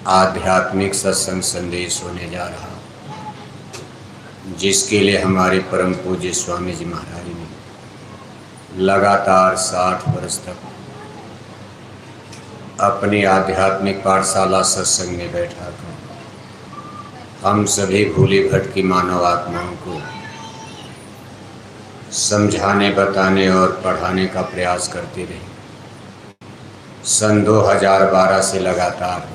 आध्यात्मिक सत्संग संदेश होने जा रहा, जिसके लिए हमारे परम पूज्य स्वामी जी महाराज ने लगातार 60 वर्ष तक अपनी आध्यात्मिक पाठशाला सत्संग में बैठा कर हम सभी भूली भटकी मानव आत्माओं को समझाने, बताने और पढ़ाने का प्रयास करते रहे। सन 2012 से लगातार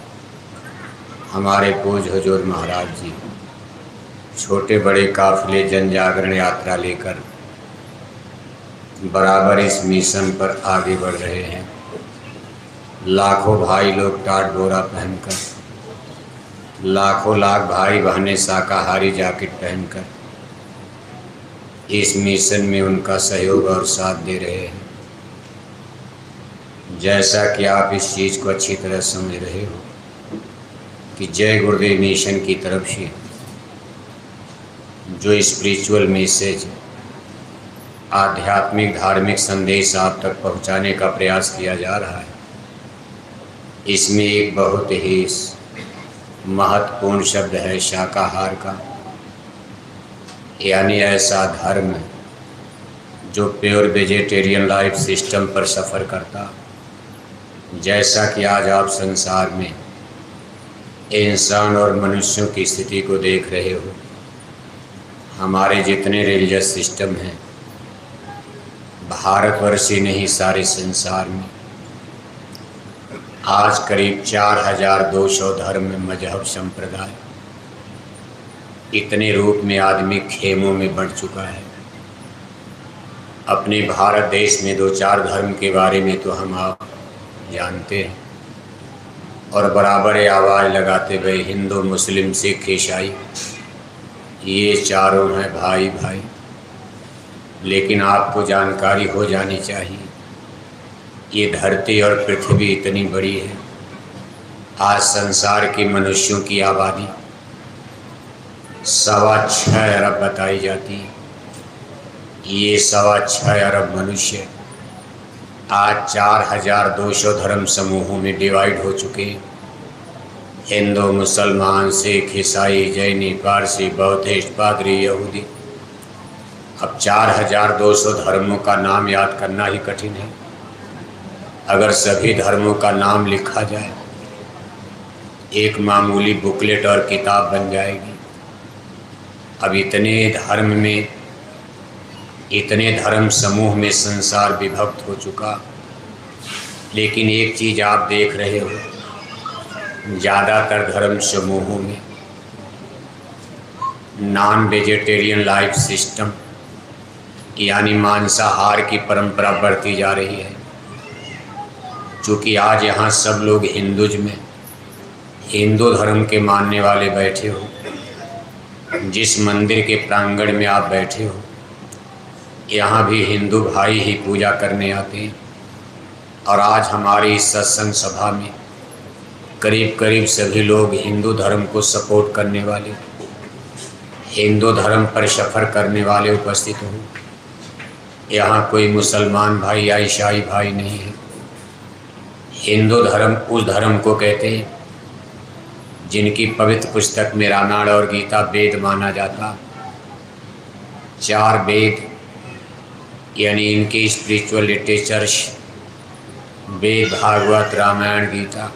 हमारे पूज्य हुजूर महाराज जी छोटे बड़े काफिले जन जागरण यात्रा लेकर बराबर इस मिशन पर आगे बढ़ रहे हैं। लाखों भाई लोग टाट बोरा पहनकर, लाखों लाख भाई बहनें शाकाहारी जैकेट पहनकर इस मिशन में उनका सहयोग और साथ दे रहे हैं। जैसा कि आप इस चीज़ को अच्छी तरह समझ रहे हो कि जय गुरुदेव मिशन की तरफ से जो स्पिरिचुअल मैसेज, आध्यात्मिक धार्मिक संदेश आप तक पहुंचाने का प्रयास किया जा रहा है, इसमें एक बहुत ही महत्वपूर्ण शब्द है शाकाहार का। यानी ऐसा धर्म जो प्योर वेजिटेरियन लाइफ सिस्टम पर सफ़र करता। जैसा कि आज आप संसार में इंसान और मनुष्यों की स्थिति को देख रहे हो, हमारे जितने रिलीजियस सिस्टम हैं भारतवर्ष ही नहीं सारे संसार में, आज करीब 4200 धर्म, मजहब, संप्रदाय, इतने रूप में आदमी खेमों में बढ़ चुका है। अपने भारत देश में 2-4 धर्म के बारे में तो हम आप जानते हैं और बराबर आवाज़ लगाते हुए हिंदू, मुस्लिम, सिख, ईसाई, ये चारों हैं भाई भाई। लेकिन आपको जानकारी हो जानी चाहिए, ये धरती और पृथ्वी इतनी बड़ी है। आज संसार के मनुष्यों की आबादी 6.25 अरब बताई जाती है। ये 6.25 अरब मनुष्य आज 4200 धर्म समूहों में डिवाइड हो चुके हैं। हिंदू, मुसलमान, सिख, ईसाई, जैनी, पारसी, बौद्धिस्ट, पादरी, यहूदी। अब 4200 धर्मों का नाम याद करना ही कठिन है। अगर सभी धर्मों का नाम लिखा जाए, एक मामूली बुकलेट और किताब बन जाएगी। अब इतने धर्म में, इतने धर्म समूह में संसार विभक्त हो चुका। लेकिन एक चीज़ आप देख रहे हो, ज़्यादातर धर्म समूहों में नॉन वेजिटेरियन लाइफ सिस्टम यानी मांसाहार की परंपरा बढ़ती जा रही है। चूँकि आज यहाँ सब लोग हिंदुज़ में, हिंदू धर्म के मानने वाले बैठे हो, जिस मंदिर के प्रांगण में आप बैठे हो, यहाँ भी हिंदू भाई ही पूजा करने आते हैं। और आज हमारी इस सत्संग सभा में करीब करीब सभी लोग हिंदू धर्म को सपोर्ट करने वाले, हिंदू धर्म पर सफ़र करने वाले उपस्थित हो। यहाँ कोई मुसलमान भाई या ईसाई भाई नहीं है। हिंदू धर्म उस धर्म को कहते हैं जिनकी पवित्र पुस्तक में रामायण और गीता वेद माना जाता। 4 वेद यानी इनके स्पिरिचुअल लिटरेचर्स, वेद, भागवत, रामायण, गीता,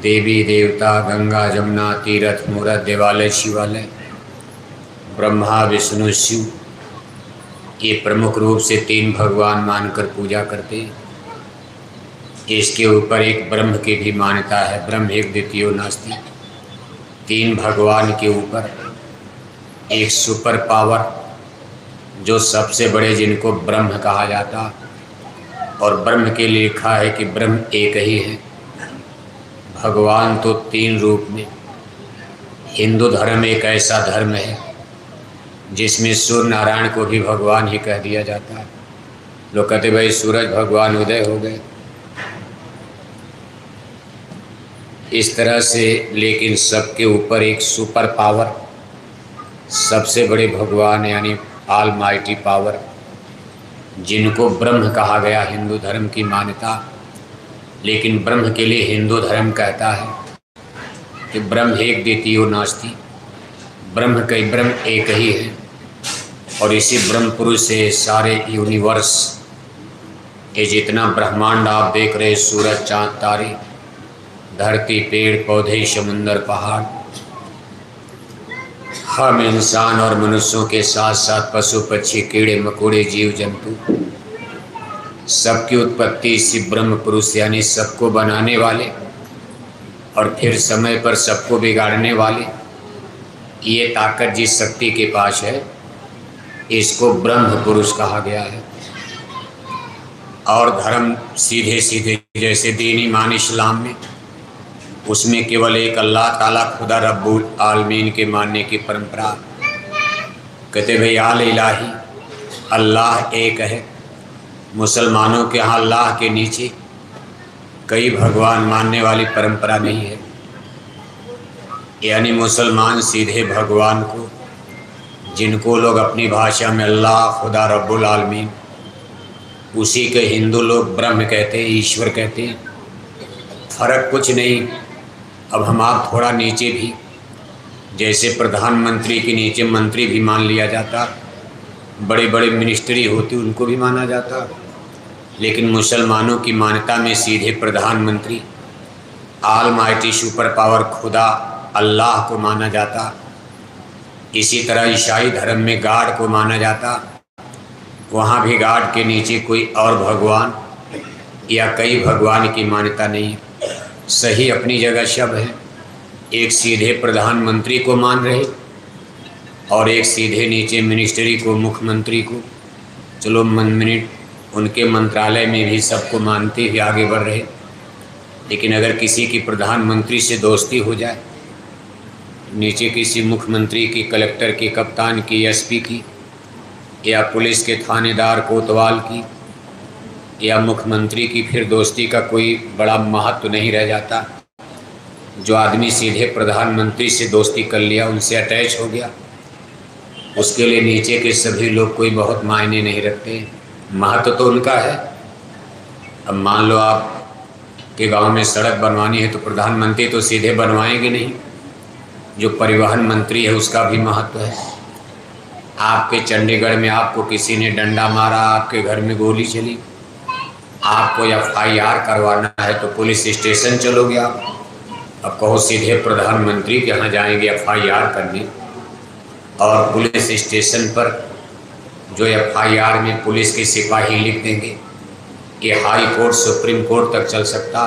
देवी देवता, गंगा जमुना, तीर्थ मूर्त, देवालय, शिवालय, ब्रह्मा विष्णु शिव, ये प्रमुख रूप से 3 भगवान मानकर पूजा करते हैं। इसके ऊपर एक ब्रह्म की भी मान्यता है, ब्रह्म एक द्वितीयो नास्ति। 3 भगवान के ऊपर एक सुपर पावर जो सबसे बड़े, जिनको ब्रह्म कहा जाता, और ब्रह्म के लिए लिखा है कि ब्रह्म एक ही है। भगवान तो 3 रूप में। हिंदू धर्म एक ऐसा धर्म है जिसमें सूर्य नारायण को भी भगवान ही कह दिया जाता है। लोग कहते भाई सूरज भगवान उदय हो गए, इस तरह से। लेकिन सबके ऊपर एक सुपर पावर, सबसे बड़े भगवान यानी ऑल माइटी पावर, जिनको ब्रह्म कहा गया, हिंदू धर्म की मान्यता, लेकिन ब्रह्म के लिए हिंदू धर्म कहता है कि ब्रह्म एक द्वितीयो नास्ति, ब्रह्म एक ही है। और इसी ब्रह्म पुरुष से सारे यूनिवर्स, ये जितना ब्रह्मांड आप देख रहे, सूरज चांद तारे, धरती पेड़ पौधे समुंदर पहाड़, हम इंसान और मनुष्यों के साथ साथ पशु पक्षी कीड़े मकोड़े जीव जंतु, सबकी उत्पत्ति इसी ब्रह्म पुरुष यानी सबको बनाने वाले और फिर समय पर सबको बिगाड़ने वाले, ये ताकत जिस शक्ति के पास है इसको ब्रह्म पुरुष कहा गया है। और धर्म सीधे सीधे जैसे दीन ईमान इस्लाम में, उसमें केवल एक अल्लाह ताला खुदा रब्बुल आलमीन के मानने की परंपरा। कहते भाई आल इलाही, अल्लाह एक है। मुसलमानों के यहाँ अल्लाह के नीचे कई भगवान मानने वाली परंपरा नहीं है। यानी मुसलमान सीधे भगवान को, जिनको लोग अपनी भाषा में अल्लाह खुदा रब्बुल आलमीन, उसी के हिंदू लोग ब्रह्म कहते हैं, ईश्वर कहते हैं। फर्क कुछ नहीं। अब हम आप थोड़ा नीचे भी, जैसे प्रधानमंत्री के नीचे मंत्री भी मान लिया जाता, बड़े बड़े मिनिस्ट्री होती उनको भी माना जाता, लेकिन मुसलमानों की मान्यता में सीधे प्रधानमंत्री ऑलमाइटी सुपर पावर खुदा अल्लाह को माना जाता। इसी तरह ईसाई धर्म में गॉड को माना जाता, वहाँ भी गॉड के नीचे कोई और भगवान या कई भगवान की मान्यता नहीं। सही अपनी जगह शब्द है। एक सीधे प्रधानमंत्री को मान रहे और एक सीधे नीचे मिनिस्ट्री को, मुख्यमंत्री को। चलो मिनट उनके मंत्रालय में भी सबको मानते हुए आगे बढ़ रहे। लेकिन अगर किसी की प्रधानमंत्री से दोस्ती हो जाए, नीचे किसी मुख्यमंत्री की, कलेक्टर की, कप्तान की, एसपी की, या पुलिस के थानेदार कोतवाल की, या मुख्यमंत्री की, फिर दोस्ती का कोई बड़ा महत्व नहीं रह जाता। जो आदमी सीधे प्रधानमंत्री से दोस्ती कर लिया, उनसे अटैच हो गया, उसके लिए नीचे के सभी लोग कोई बहुत मायने नहीं रखते। महत्व तो उनका है। अब मान लो आप के गांव में सड़क बनवानी है तो प्रधानमंत्री तो सीधे बनवाएंगे नहीं, जो परिवहन मंत्री है उसका भी महत्व है। आपके चंडीगढ़ में आपको किसी ने डंडा मारा, आपके घर में गोली चली, आपको FIR करवाना है तो पुलिस स्टेशन चलोगे आप। अब कहो सीधे प्रधानमंत्री के यहाँ जाएंगे FIR करने, और पुलिस स्टेशन पर जो FIR में पुलिस के सिपाही लिख देंगे, ये हाई कोर्ट सुप्रीम कोर्ट तक चल सकता,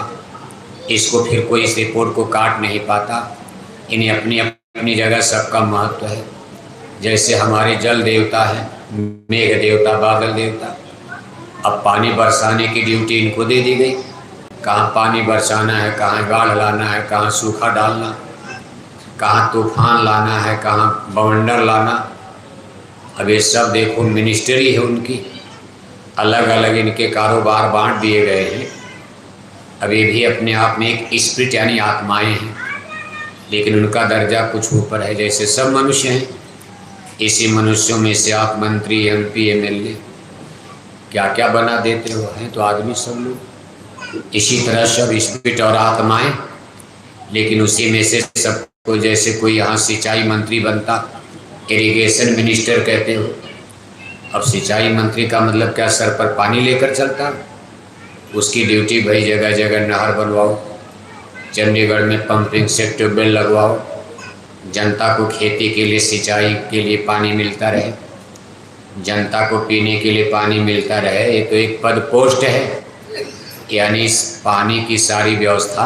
इसको फिर कोई इस रिपोर्ट को काट नहीं पाता। इन्हें अपनी अपनी जगह सबका महत्व है। जैसे हमारे जल देवता है, मेघ देवता, बादल देवता, अब पानी बरसाने की ड्यूटी इनको दे दी गई। कहाँ पानी बरसाना है, कहाँ बाढ़ लाना है, कहाँ सूखा डालना, कहाँ तूफान लाना है, कहाँ बवंडर लाना। अब ये सब देखो मिनिस्ट्री है उनकी, अलग अलग इनके कारोबार बांट दिए गए हैं। अब ये भी अपने आप में एक स्पिरिट यानी आत्माएं हैं, लेकिन उनका दर्जा कुछ ऊपर है। जैसे सब मनुष्य हैं, इसी मनुष्यों में से आप मंत्री, MP, MLA क्या क्या बना देते हो, हैं तो आदमी सब लोग। इसी तरह सब स्पिरिट और आत्माएं, लेकिन उसी में से सबको, जैसे कोई यहाँ सिंचाई मंत्री बनता, इरिगेशन मिनिस्टर कहते हो। अब सिंचाई मंत्री का मतलब क्या, सर पर पानी लेकर चलता, उसकी ड्यूटी भाई जगह जगह नहर बनवाओ, चंडीगढ़ में पंपिंग से ट्यूबवेल लगवाओ, जनता को खेती के लिए, सिंचाई के लिए पानी मिलता रहे, जनता को पीने के लिए पानी मिलता रहे। ये तो एक पद पोस्ट है, यानी इस पानी की सारी व्यवस्था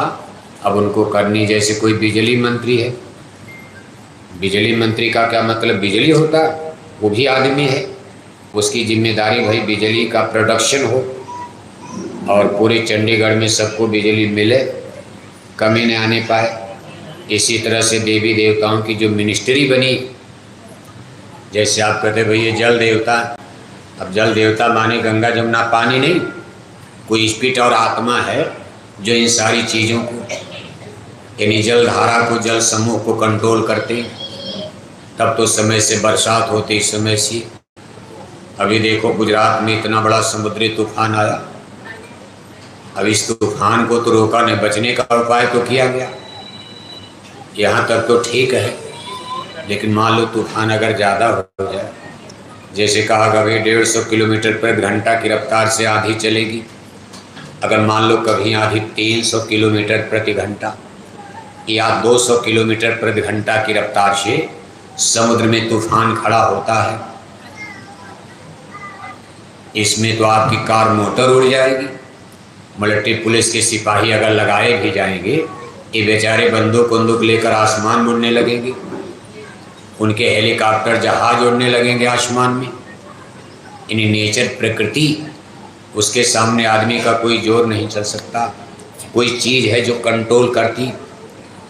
अब उनको करनी। जैसे कोई बिजली मंत्री है, बिजली मंत्री का क्या मतलब, बिजली होता वो भी आदमी है, उसकी जिम्मेदारी भाई बिजली का प्रोडक्शन हो और पूरे चंडीगढ़ में सबको बिजली मिले, कमी न आने पाए। इसी तरह से देवी देवताओं की जो मिनिस्ट्री बनी, जैसे आप कहते भाई ये जल देवता, अब जल देवता माने गंगा जमुना पानी नहीं, कोई स्पिरिट और आत्मा है जो इन सारी चीज़ों को, यानी जल धारा को, जल समूह को कंट्रोल करते। तब तो समय से बरसात होती, समय से। अभी देखो गुजरात में इतना बड़ा समुद्री तूफान आया, अब इस तूफान को तो रोका नहीं, बचने का उपाय तो किया गया, यहाँ तक तो ठीक है। लेकिन मान लो तूफान अगर ज़्यादा हो जाए, जैसे कहा कभी 150 किलोमीटर पर घंटा की रफ्तार से आंधी चलेगी, अगर मान लो कभी आंधी 300 किलोमीटर प्रति घंटा या 200 किलोमीटर प्रति घंटा की रफ्तार से समुद्र में तूफान खड़ा होता है, इसमें तो आपकी कार मोटर उड़ जाएगी। मिलिट्री पुलिस के सिपाही अगर लगाए भी जाएंगे, ये बेचारे बंदूक बंदूक लेकर आसमान मुड़ने लगेंगे, उनके हेलीकॉप्टर जहाज उड़ने लगेंगे आसमान में। इन्हें नेचर प्रकृति, उसके सामने आदमी का कोई जोर नहीं चल सकता। कोई चीज़ है जो कंट्रोल करती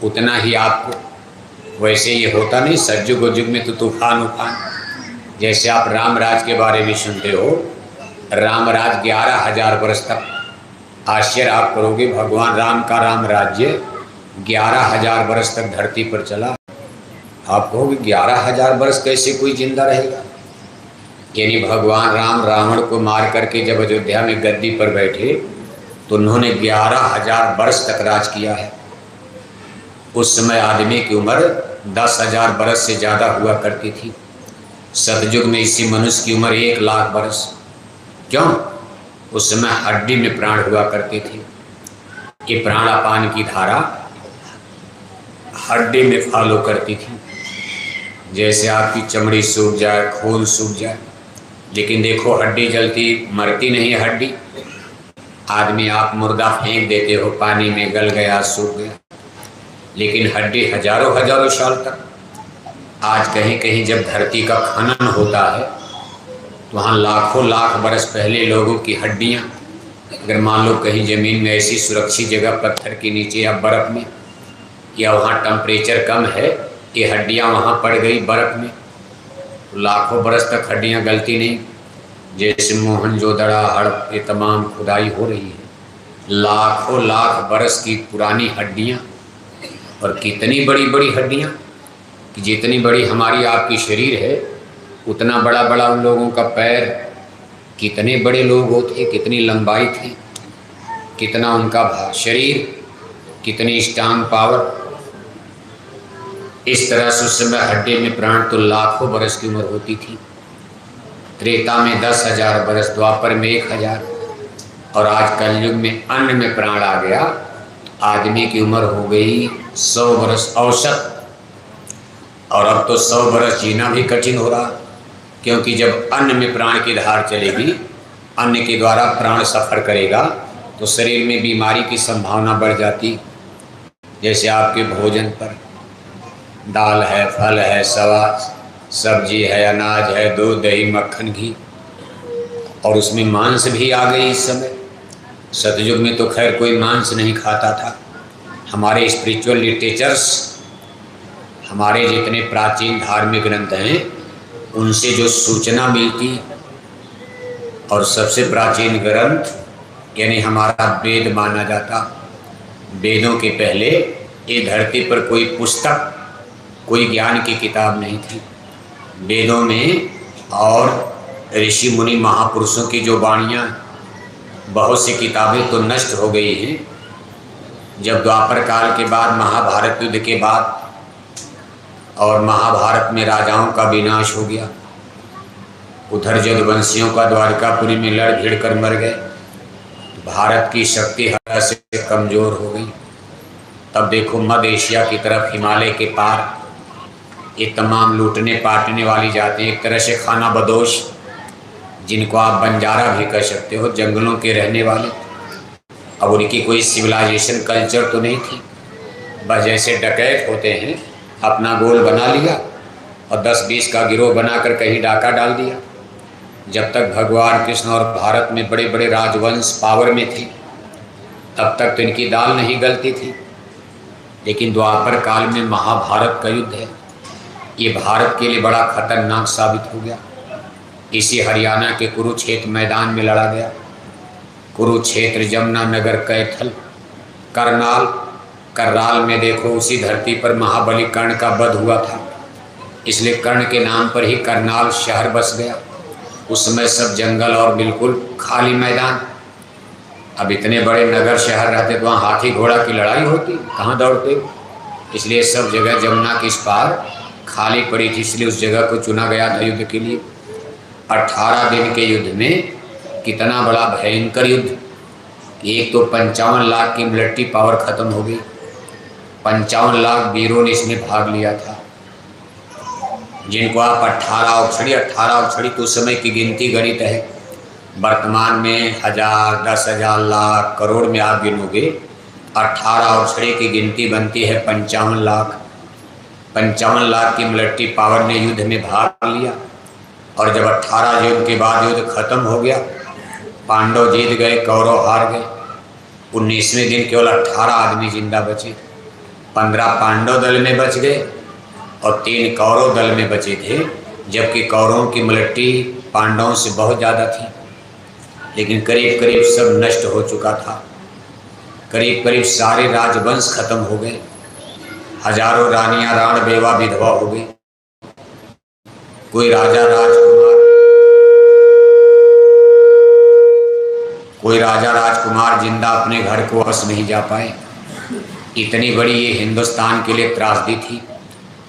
उतना ही आपको। वैसे ये होता नहीं, सतयुग युग में तो तूफान उफान। जैसे आप राम राज के बारे में सुनते हो, राम राज 11,000 वर्ष तक, आश्चर्य आप करोगे, भगवान राम का राम राज्य 11,000 वर्ष तक धरती पर चला। आप कहोगे 11,000 वर्ष कैसे कोई जिंदा रहेगा? यानी भगवान राम रावण को मार करके जब अयोध्या में गद्दी पर बैठे तो उन्होंने 11,000 वर्ष तक राज किया है। उस समय आदमी की उम्र 10,000 वर्ष से ज़्यादा हुआ करती थी। सतयुग में इसी मनुष्य की उम्र 1,00,000 वर्ष। क्यों? उस समय हड्डी में प्राण हुआ करती थी। ये प्राणापान की धारा हड्डी में फॉलो करती थी। जैसे आपकी चमड़ी सूख जाए, खून सूख जाए, लेकिन देखो हड्डी जलती, मरती नहीं है हड्डी। आदमी आप मुर्दा फेंक देते हो पानी में, गल गया, सूख गया, लेकिन हड्डी हजारों हजारों साल तक। आज कहीं कहीं जब धरती का खनन होता है तो वहाँ लाखों लाख बरस पहले लोगों की हड्डियाँ, अगर मान लो कहीं ज़मीन में ऐसी सुरक्षित जगह पत्थर के नीचे या बर्फ़ में, या वहाँ टेम्परेचर कम है, ये हड्डियाँ वहाँ पड़ गई बर्फ़ में, तो लाखों बरस तक हड्डियाँ गलती नहीं। जैसे मोहनजोदड़ो हड़प्पा, ये तमाम खुदाई हो रही है, लाखों लाख बरस की पुरानी हड्डियाँ, और कितनी बड़ी बड़ी हड्डियाँ कि जितनी बड़ी हमारी आपकी शरीर है उतना बड़ा बड़ा उन लोगों का पैर। कितने बड़े लोग होते, कितनी लंबाई थी, कितना उनका शरीर, कितनी स्ट्रांग पावर। इस तरह से उस समय हड्डी में प्राण तो लाखों बरस की उम्र होती थी। त्रेता में 10,000 बरस, द्वापर में 1,000, और आज कलयुग में अन्न में प्राण आ गया, आदमी की उम्र हो गई 100 बरस औसत। और अब तो 100 बरस जीना भी कठिन हो रहा, क्योंकि जब अन्न में प्राण की धार चलेगी, अन्न के द्वारा प्राण सफ़र करेगा, तो शरीर में बीमारी की संभावना बढ़ जाती। जैसे आपके भोजन पर दाल है, फल है, सब्जी है, अनाज है, दूध, दही, मक्खन, घी, और उसमें मांस भी आ गई इस समय। सतयुग में तो खैर कोई मांस नहीं खाता था। हमारे स्पिरिचुअल लिटरेचर्स, हमारे जितने प्राचीन धार्मिक ग्रंथ हैं, उनसे जो सूचना मिलती, और सबसे प्राचीन ग्रंथ यानी हमारा वेद माना जाता। वेदों के पहले ये धरती पर कोई पुस्तक, कोई ज्ञान की किताब नहीं थी। वेदों में और ऋषि मुनि महापुरुषों की जो वाणियाँ, बहुत सी किताबें तो नष्ट हो गई हैं। जब द्वापर काल के बाद, महाभारत युद्ध के बाद, और महाभारत में राजाओं का विनाश हो गया, उधर यदुवंशियों का द्वारकापुरी में लड़ भिड़ कर मर गए, भारत की शक्ति हर से कमज़ोर हो गई। तब देखो मध्य एशिया की तरफ, हिमालय के पार, ये तमाम लूटने पाटने वाली जातें, एक तरह से खाना बदोश, जिनको आप बंजारा भी कह सकते हो, जंगलों के रहने वाले। अब उनकी कोई सिविलाइजेशन कल्चर तो नहीं थी, बस जैसे डकैत होते हैं, अपना गोल बना लिया और 10-20 का गिरोह बनाकर कहीं डाका डाल दिया। जब तक भगवान कृष्ण और भारत में बड़े बड़े राजवंश पावर में थे, तब तक तो इनकी दाल नहीं गलती थी। लेकिन द्वापर काल में महाभारत का युद्ध है, ये भारत के लिए बड़ा खतरनाक साबित हो गया। इसी हरियाणा के कुरुक्षेत्र मैदान में लड़ा गया। कुरुक्षेत्र, जमुनानगर, कैथल, करनाल में देखो, उसी धरती पर महाबली कर्ण का वध हुआ था, इसलिए कर्ण के नाम पर ही करनाल शहर बस गया। उस समय सब जंगल और बिल्कुल खाली मैदान। अब इतने बड़े नगर शहर रहते तो वहाँ हाथी घोड़ा की लड़ाई होती, कहाँ दौड़ते। इसलिए सब जगह जमुना के इस पार खाली पड़ी थी, इसलिए उस जगह को चुना गया था युद्ध के लिए। 18 दिन के युद्ध में कितना बड़ा भयंकर युद्ध। एक तो 55 लाख की मिलिट्री पावर खत्म हो गई, 55 लाख वीरों ने इसमें भाग लिया था, जिनको आप 18 औक्षणी तो उस समय की गिनती गणित है। वर्तमान में 1000, 10,000, लाख, करोड़ में आप गिनोगे, 18 औक्षणी की गिनती बनती है 55 लाख। 55 लाख की मिलिट्री पावर ने युद्ध में भाग लिया। और जब 18 जून के बाद युद्ध खत्म हो गया, पांडव जीत गए, कौरव हार गए। 19वें दिन केवल 18 आदमी जिंदा बचे। 15 पांडव दल में बच गए और 3 कौरव दल में बचे थे, जबकि कौरवों की मिलिट्री पांडवों से बहुत ज़्यादा थी। लेकिन करीब करीब सब नष्ट हो चुका था, करीब करीब सारे राजवंश खत्म हो गए, हजारों रानियां राण बेवा विधवा हो गई। कोई राजा राजकुमार जिंदा अपने घर को वापस नहीं जा पाए। इतनी बड़ी ये हिंदुस्तान के लिए त्रासदी थी।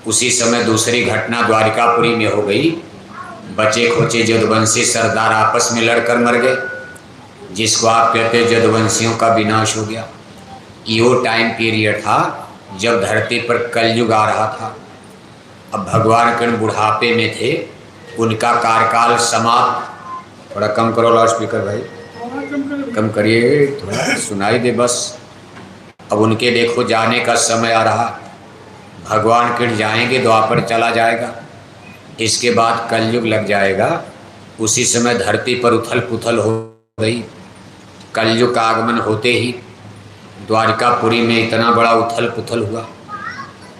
उसी समय दूसरी घटना द्वारिकापुरी में हो गई। बचे खोचे जदुवंशी सरदार आपस में लड़कर मर गए, जिसको आप कहते हैं जदुवंशियों का विनाश हो गया। ये टाइम पीरियड था जब धरती पर कलयुग आ रहा था। अब भगवान कृष्ण बुढ़ापे में थे, उनका कार्यकाल समाप्त। थोड़ा कम करो लाउड स्पीकर भाई, कम करिए, थोड़ा सुनाई दे बस। अब उनके देखो जाने का समय आ रहा। भगवान कृष्ण जाएंगे, द्वापर चला जाएगा, इसके बाद कलयुग लग जाएगा। उसी समय धरती पर उथल पुथल हो गई। कलयुग का आगमन होते ही द्वारिकापुरी में इतना बड़ा उथल पुथल हुआ।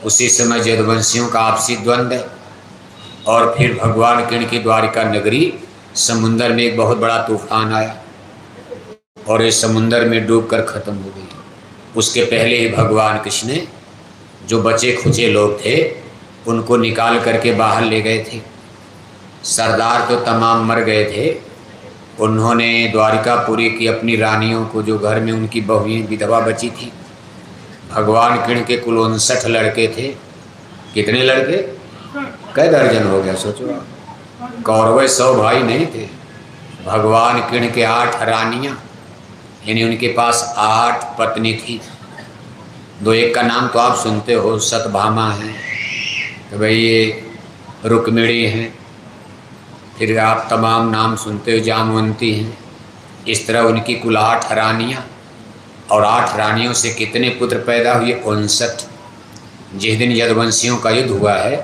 उसी समय जदुवंशियों का आपसी द्वंद्व, और फिर भगवान कृष्ण की द्वारिका नगरी समुंदर में एक बहुत बड़ा तूफान आया और इस समुंदर में डूबकर खत्म हो गई। उसके पहले ही भगवान कृष्ण ने जो बचे खुचे लोग थे उनको निकाल करके बाहर ले गए थे। सरदार तो तमाम मर गए थे। उन्होंने द्वारिकापुरी की अपनी रानियों को, जो घर में उनकी बहुएं विधवा बची थी, भगवान कृष्ण के कुल 59 लड़के थे। कितने लड़के? कई दर्जन हो गया, सोचो आप। कौरव 100 भाई नहीं थे। भगवान कृष्ण के 8 रानियां, यानी उनके पास 8 पत्नी थी। दो एक का नाम तो आप सुनते हो, सतभामा है, तो भाई ये रुक्मिणी हैं, फिर आप तमाम नाम सुनते हो, जामवंती हैं। इस तरह उनकी कुल 8 रानियाँ, और 8 रानियों से कितने पुत्र पैदा हुए? 59। जिस दिन यदुवंशियों का युद्ध हुआ है,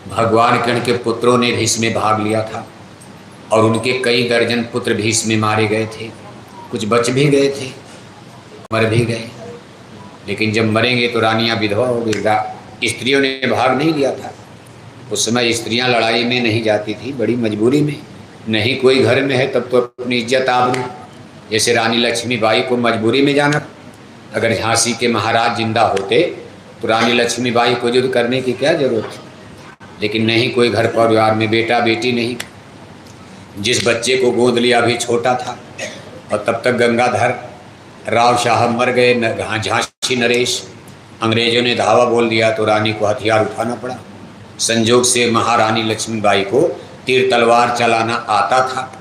भगवान कृष्ण के पुत्रों ने भी इसमें भाग लिया था और उनके कई दर्जन पुत्र भी इसमें मारे गए थे। कुछ बच भी गए थे, मर भी गए। लेकिन जब मरेंगे तो रानियां विधवा हो गई। स्त्रियों ने भाग नहीं लिया था। उस समय स्त्रियां लड़ाई में नहीं जाती थी, बड़ी मजबूरी में। नहीं कोई घर में है तब तो अपनी इज्जत आबरू, जैसे रानी लक्ष्मीबाई को मजबूरी में जाना। अगर झांसी के महाराज जिंदा होते तो रानी लक्ष्मीबाई को युद्ध करने की क्या जरूरत थी। लेकिन नहीं, कोई घर परिवार में बेटा बेटी नहीं। जिस बच्चे को गोद लिया भी छोटा था, और तब तक गंगाधर राव साहब मर गए, झांसी नरेश। अंग्रेजों ने धावा बोल दिया तो रानी को हथियार उठाना पड़ा। संजोग से महारानी लक्ष्मीबाई को तीर तलवार चलाना आता था।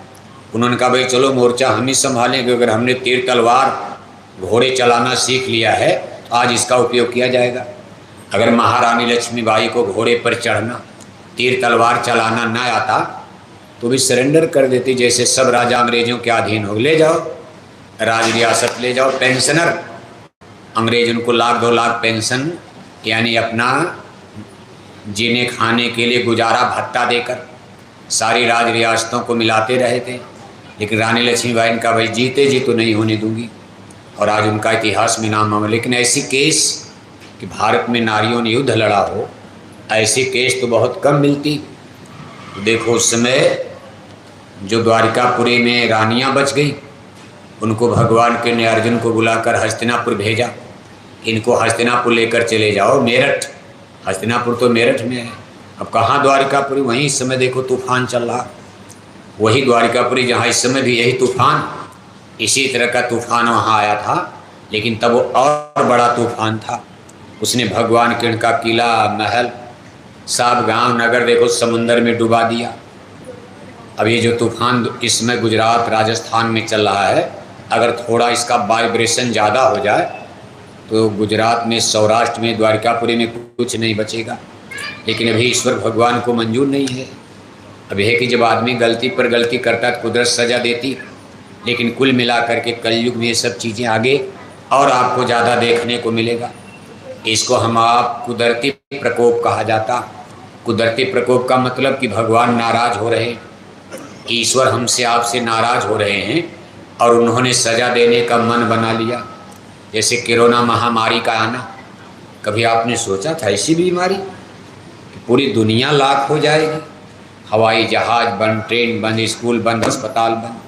उन्होंने कहा भाई चलो मोर्चा हम ही संभालेंगे, अगर हमने तीर तलवार घोड़े चलाना सीख लिया है तो आज इसका उपयोग किया जाएगा। अगर महारानी लक्ष्मीबाई को घोड़े पर चढ़ना, तीर तलवार चलाना न आता तो भी सरेंडर कर देती। जैसे सब राजा अंग्रेजों के अधीन हो, ले जाओ राज रियासत ले जाओ। पेंशनर, अंग्रेज उनको 1,00,000 2 लाख पेंशन, यानी अपना जीने खाने के लिए गुजारा भत्ता देकर सारी राज रियासतों को मिलाते रहे थे। लेकिन रानी लक्ष्मीबाई ने कहा भाई जीते जी तो नहीं होने दूंगी, और आज उनका इतिहास में नाम है। लेकिन ऐसी केस कि भारत में नारियों ने युद्ध लड़ा हो, ऐसी केस तो बहुत कम मिलती। तो देखो उस समय जो द्वारिकापुरी में रानियां बच गई, उनको भगवान के ने अर्जुन को बुलाकर हस्तिनापुर भेजा। इनको हस्तिनापुर लेकर चले जाओ, मेरठ। हस्तिनापुर तो मेरठ में है। अब कहाँ द्वारिकापुरी? वहीं इस समय देखो तूफान चल रहा, वही द्वारिकापुरी जहाँ इस समय भी यही तूफान इसी तरह का तूफान वहाँ आया था, लेकिन तब वो और बड़ा तूफान था। उसने भगवान कृष्ण का किला, महल, सब गांव नगर देखो समुंदर में डुबा दिया। अब ये जो तूफान इस समय गुजरात राजस्थान में चल रहा है, अगर थोड़ा इसका वाइब्रेशन ज़्यादा हो जाए तो गुजरात में, सौराष्ट्र में, द्वारकापुरी में कुछ नहीं बचेगा। लेकिन अभी ईश्वर भगवान को मंजूर नहीं है। अब यह कि जब आदमी गलती पर गलती करता है तो कुदरत सज़ा देती। लेकिन कुल मिलाकर के कलयुग में ये सब चीज़ें आगे और आपको ज़्यादा देखने को मिलेगा। इसको हम आप कुदरती प्रकोप कहा जाता। कुदरती प्रकोप का मतलब कि भगवान नाराज़ हो रहे, ईश्वर हमसे आपसे नाराज़ हो रहे हैं और उन्होंने सज़ा देने का मन बना लिया। जैसे कोरोना महामारी का आना, कभी आपने सोचा था ऐसी बीमारी कि पूरी दुनिया लाख हो जाएगी? हवाई जहाज़ बंद, ट्रेन बंद, स्कूल बंद, अस्पताल बंद,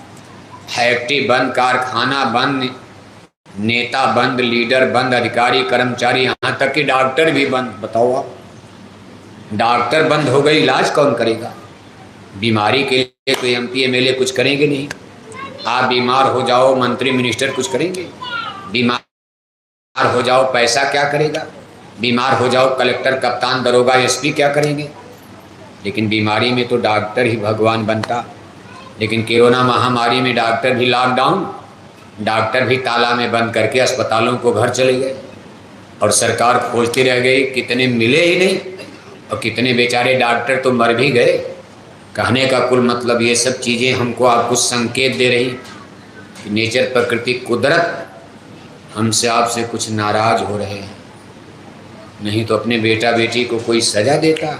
फैक्ट्री बंद, कारखाना बंद, नेता बंद, लीडर बंद, अधिकारी कर्मचारी, यहाँ तक कि डॉक्टर भी बंद। बताओ आप, डॉक्टर बंद हो गए, इलाज कौन करेगा? बीमारी के लिए तो MP MLA कुछ करेंगे नहीं। आप बीमार हो जाओ, मंत्री मिनिस्टर कुछ करेंगे? बीमार हो जाओ, पैसा क्या करेगा? बीमार हो जाओ, कलेक्टर, कप्तान, दरोगा, SP क्या करेंगे? लेकिन बीमारी में तो डॉक्टर ही भगवान बनता। लेकिन कोरोना महामारी में डॉक्टर भी लॉकडाउन, डॉक्टर भी ताला में बंद करके अस्पतालों को घर चले गए और सरकार खोजती रह गई, कितने मिले ही नहीं और कितने बेचारे डॉक्टर तो मर भी गए। कहने का कुल मतलब ये सब चीज़ें हमको आपको संकेत दे रही कि नेचर, प्रकृति, कुदरत हमसे आपसे कुछ नाराज़ हो रहे हैं। नहीं तो अपने बेटा बेटी को कोई सज़ा देता?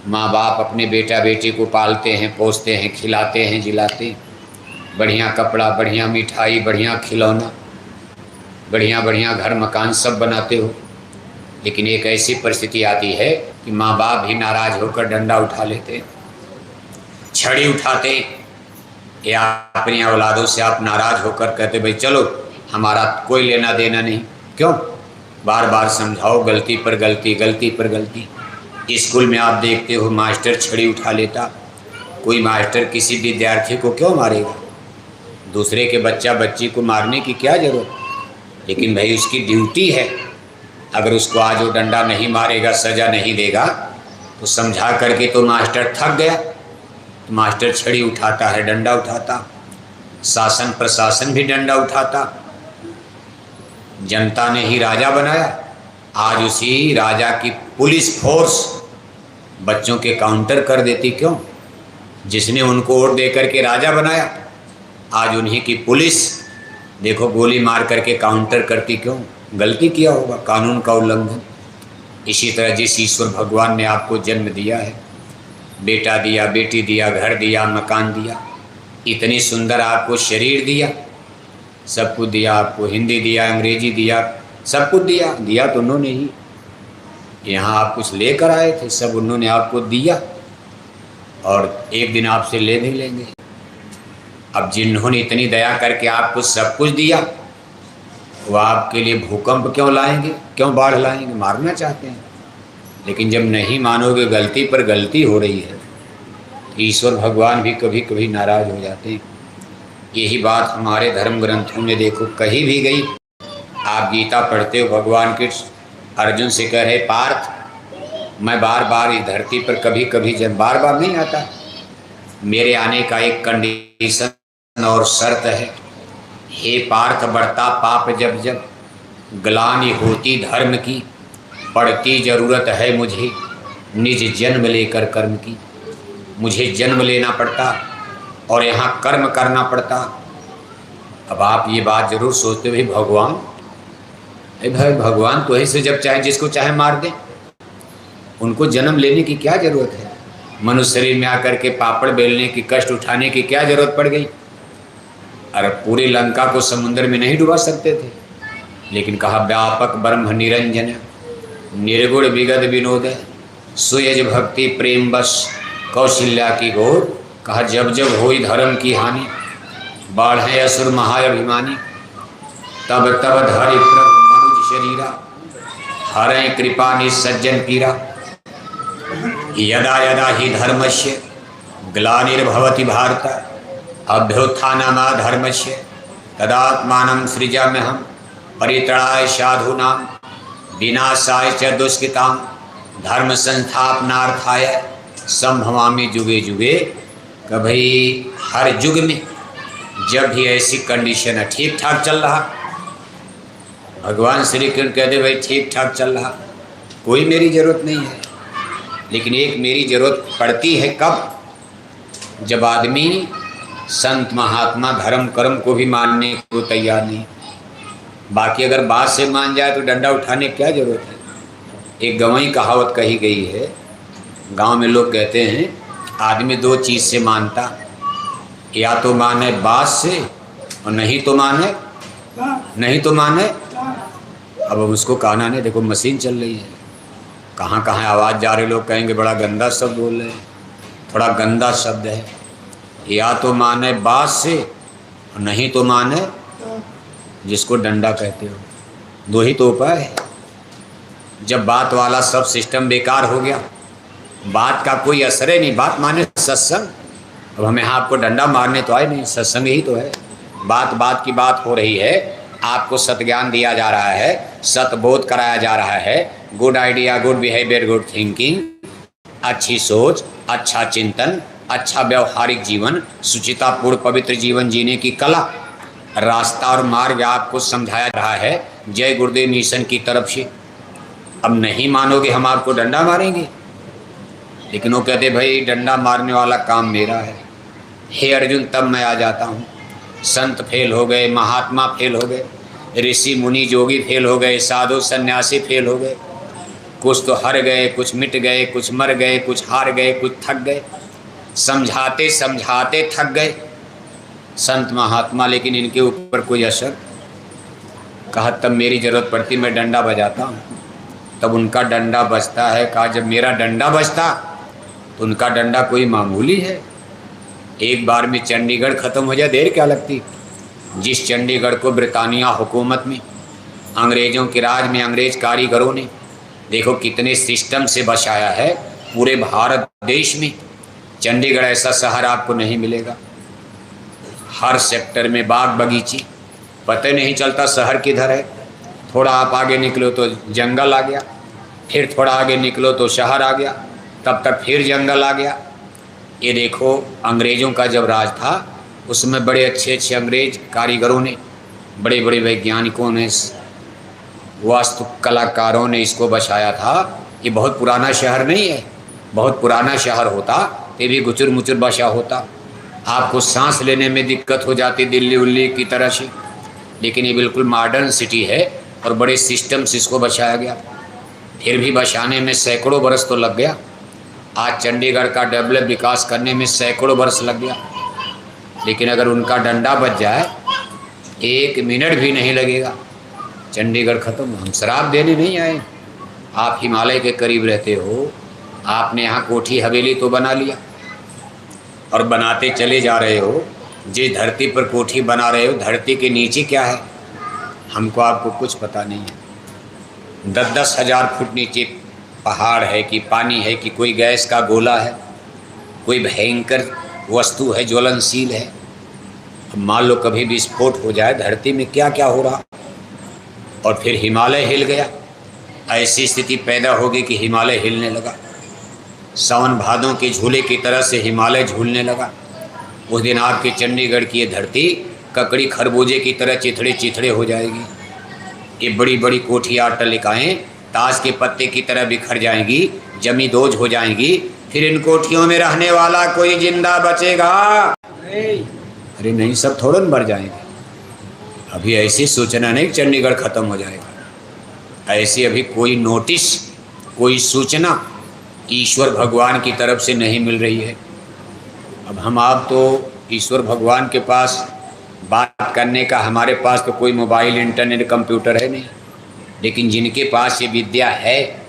माँ बाप अपने बेटा बेटी को पालते हैं, पोसते हैं, खिलाते हैं, जिलाते हैं, बढ़िया कपड़ा, बढ़िया मिठाई, बढ़िया खिलौना, बढ़िया बढ़िया घर मकान सब बनाते हो। लेकिन एक ऐसी परिस्थिति आती है कि माँ बाप भी नाराज़ होकर डंडा उठा लेते, छड़ी उठाते, या अपनी औलादों से आप नाराज़ होकर कहते भाई चलो हमारा कोई लेना देना नहीं। क्यों? बार बार समझाओ, गलती पर गलती, गलती पर गलती। स्कूल में आप देखते हो मास्टर छड़ी उठा लेता। कोई मास्टर किसी विद्यार्थी को क्यों मारेगा? दूसरे के बच्चा बच्ची को मारने की क्या ज़रूरत? लेकिन भाई उसकी ड्यूटी है। अगर उसको आज वो डंडा नहीं मारेगा, सज़ा नहीं देगा, तो समझा करके तो मास्टर थक गया, तो मास्टर छड़ी उठाता है, डंडा उठाता। शासन प्रशासन भी डंडा उठाता। जनता ने ही राजा बनाया, आज उसी राजा की पुलिस फोर्स बच्चों के काउंटर कर देती। क्यों? जिसने उनको वोट दे करके राजा बनाया, आज उन्हीं की पुलिस देखो गोली मार करके काउंटर करती। क्यों? गलती किया होगा, कानून का उल्लंघन। इसी तरह जिस ईश्वर भगवान ने आपको जन्म दिया है, बेटा दिया, बेटी दिया, घर दिया, मकान दिया, इतनी सुंदर आपको शरीर दिया, सब कुछ दिया आपको, हिंदी दिया, अंग्रेजी दिया, सब कुछ दिया। दिया तो उन्होंने ही, यहाँ आप कुछ लेकर आए थे, सब उन्होंने आपको दिया और एक दिन आपसे ले भी लेंगे। अब जिन्होंने इतनी दया करके आपको सब कुछ दिया, वो आपके लिए भूकंप क्यों लाएंगे, क्यों बाढ़ लाएंगे? मारना चाहते हैं। लेकिन जब नहीं मानोगे, गलती पर गलती हो रही है, तो ईश्वर भगवान भी कभी कभी नाराज़ हो जाते हैं। यही बात हमारे धर्म ग्रंथों में देखो कही भी गई। आप गीता पढ़ते हो, भगवान कृष्ण अर्जुन से कह रहे, पार्थ मैं बार बार इस धरती पर कभी कभी, जब बार बार नहीं आता, मेरे आने का एक कंडीशन और शर्त है। हे पार्थ, बढ़ता पाप जब जब, ग्लानि होती धर्म की, पड़ती ज़रूरत है मुझे निज जन्म लेकर कर्म की। मुझे जन्म लेना पड़ता और यहाँ कर्म करना पड़ता। अब आप ये बात जरूर सोचते भाई भगवान, भाई भगवान तो ऐसे जब चाहे जिसको चाहे मार दे, उनको जन्म लेने की क्या ज़रूरत है? मनुष्य शरीर में आकर के पापड़ बेलने की, कष्ट उठाने की क्या ज़रूरत पड़ गई? अरे पूरी लंका को समुद्र में नहीं डुबा सकते थे। लेकिन कहा व्यापक ब्रह्म निरंजन, निर्गुण विगत विनोद, सुयज भक्ति प्रेम बस, कौशल्या की गोर। कहा जब जब होई धर्म की हानि, बाढ़े असुर महाअभिमानी, तब तब धरि प्रभु मनुज शरीरा, हरे कृपा निसज्जन पीरा। यदा यदा ही धर्मस्य ग्लानिर्भवति भारत, अभ्युत्थानमा धर्मस्य तदात्मानं सृजाम्यहं परित्राणाय साधूनां विनाशाय च दुष्कृतां धर्म संस्थापनार्थाय संभवामि जुगे जुगे। कि भाई हर युग में जब भी ऐसी कंडीशन है, ठीक ठाक चल रहा, भगवान श्री कृष्ण कहते भाई ठीक ठाक चल रहा, कोई मेरी ज़रूरत नहीं है। लेकिन एक मेरी ज़रूरत पड़ती है कब? जब आदमी संत महात्मा धर्म कर्म को भी मानने को तैयार नहीं। बाकी अगर बात से मान जाए तो डंडा उठाने की क्या ज़रूरत है। एक गंवाई कहावत कही गई है, गांव में लोग कहते हैं आदमी दो चीज़ से मानता, या तो माने बात से और नहीं तो माने। अब उसको कहना नहीं, देखो मशीन चल रही है, कहाँ कहाँ आवाज़ जा रही, लोग कहेंगे बड़ा गंदा शब्द बोल रहे हैं, थोड़ा गंदा शब्द है। या तो माने बात से और नहीं तो माने जिसको डंडा कहते हो, दो ही तो उपाय है। जब बात वाला सब सिस्टम बेकार हो गया, बात का कोई असर ही नहीं, बात माने सत्संग। अब हमें आपको डंडा मारने तो आए नहीं, सत्संग ही तो है। बात की बात हो रही है, आपको सत्ज्ञान दिया जा रहा है, सतबोध कराया जा रहा है, good idea, good behaviour, good thinking, अच्छी सोच, अच्छा चिंतन, अच्छा व्यवहारिक जीवन, सुचितापूर्ण पवित्र जीवन जीने की कला, रास्ता और मार्ग आपको समझाया जा रहा है जय गुरुदेव मिशन की तरफ से। अब नहीं मानोगे हम आपको डंडा मारेंगे। लेकिन वो कहते भाई डंडा मारने वाला काम मेरा है। हे अर्जुन, तब मैं आ जाता हूँ। संत फेल हो गए, महात्मा फेल हो गए, ऋषि मुनि जोगी फेल हो गए, साधु सन्यासी फेल हो गए, कुछ तो हार गए, कुछ मिट गए, कुछ मर गए, कुछ हार गए, कुछ थक गए, समझाते समझाते थक गए संत महात्मा। लेकिन इनके ऊपर कोई असर। कहा तब मेरी ज़रूरत पड़ती, मैं डंडा बजाता हूँ, तब उनका डंडा बजता है। कहा जब मेरा डंडा बजता तो उनका डंडा कोई मामूली है। एक बार में चंडीगढ़ ख़त्म हो जाए, देर क्या लगती। जिस चंडीगढ़ को ब्रिटानिया हुकूमत में, अंग्रेज़ों के राज में, अंग्रेज़ कारीगरों ने देखो कितने सिस्टम से बसाया है, पूरे भारत देश में चंडीगढ़ ऐसा शहर आपको नहीं मिलेगा। हर सेक्टर में बाग बगीचे, पता नहीं चलता शहर किधर है। थोड़ा आप आगे निकलो तो जंगल आ गया, फिर थोड़ा आगे निकलो तो शहर आ गया, तब तक फिर जंगल आ गया। ये देखो अंग्रेज़ों का जब राज था, उसमें बड़े अच्छे अच्छे अंग्रेज कारीगरों ने, बड़े बड़े वैज्ञानिकों ने, वास्तु कलाकारों ने इसको बसाया था। ये बहुत पुराना शहर नहीं है। बहुत पुराना शहर होता तो भी गुचुर मुचुर बसा होता, आपको सांस लेने में दिक्कत हो जाती दिल्ली उल्ली की तरह से। लेकिन ये बिल्कुल मॉडर्न सिटी है और बड़े सिस्टम से इसको बसाया गया। फिर भी बसाने में सैकड़ों बरस तो लग गया। आज चंडीगढ़ का डेवलप विकास करने में सैकड़ों बरस लग गया। लेकिन अगर उनका डंडा बज जाए, 1 मिनट भी नहीं लगेगा, चंडीगढ़ ख़त्म। हम शराब देने नहीं आए। आप हिमालय के करीब रहते हो, आपने यहाँ कोठी हवेली तो बना लिया और बनाते चले जा रहे हो। जिस धरती पर कोठी बना रहे हो, धरती के नीचे क्या है हमको आपको कुछ पता नहीं है। 10-10 हज़ार फुट नीचे पहाड़ है कि पानी है कि कोई गैस का गोला है, कोई भयंकर वस्तु है, ज्वलनशील है। अब मान लो कभी विस्फोट हो जाए, धरती में क्या क्या हो रहा, और फिर हिमालय हिल गया। ऐसी स्थिति पैदा होगी कि हिमालय हिलने लगा। सावन भादों के झूले की तरह से हिमालय झूलने लगा। उस दिन आपके चंडीगढ़ की ये धरती ककड़ी खरबूजे की तरह चिथड़े चिथड़े हो जाएगी। ये बड़ी बड़ी कोठियाँ अट्टालिकाएँ ताश के पत्ते की तरह बिखर जाएंगी, जमी दोज हो जाएंगी। फिर इन कोठियों में रहने वाला कोई जिंदा बचेगा? अरे नहीं, सब थोड़न मर जाएंगे। अभी ऐसी सूचना नहीं चंडीगढ़ ख़त्म हो जाएगा। ऐसी अभी कोई नोटिस, कोई सूचना ईश्वर भगवान की तरफ से नहीं मिल रही है। अब हम आप तो ईश्वर भगवान के पास बात करने का, हमारे पास तो कोई मोबाइल, इंटरनेट, कंप्यूटर है नहीं। लेकिन जिनके पास ये विद्या है,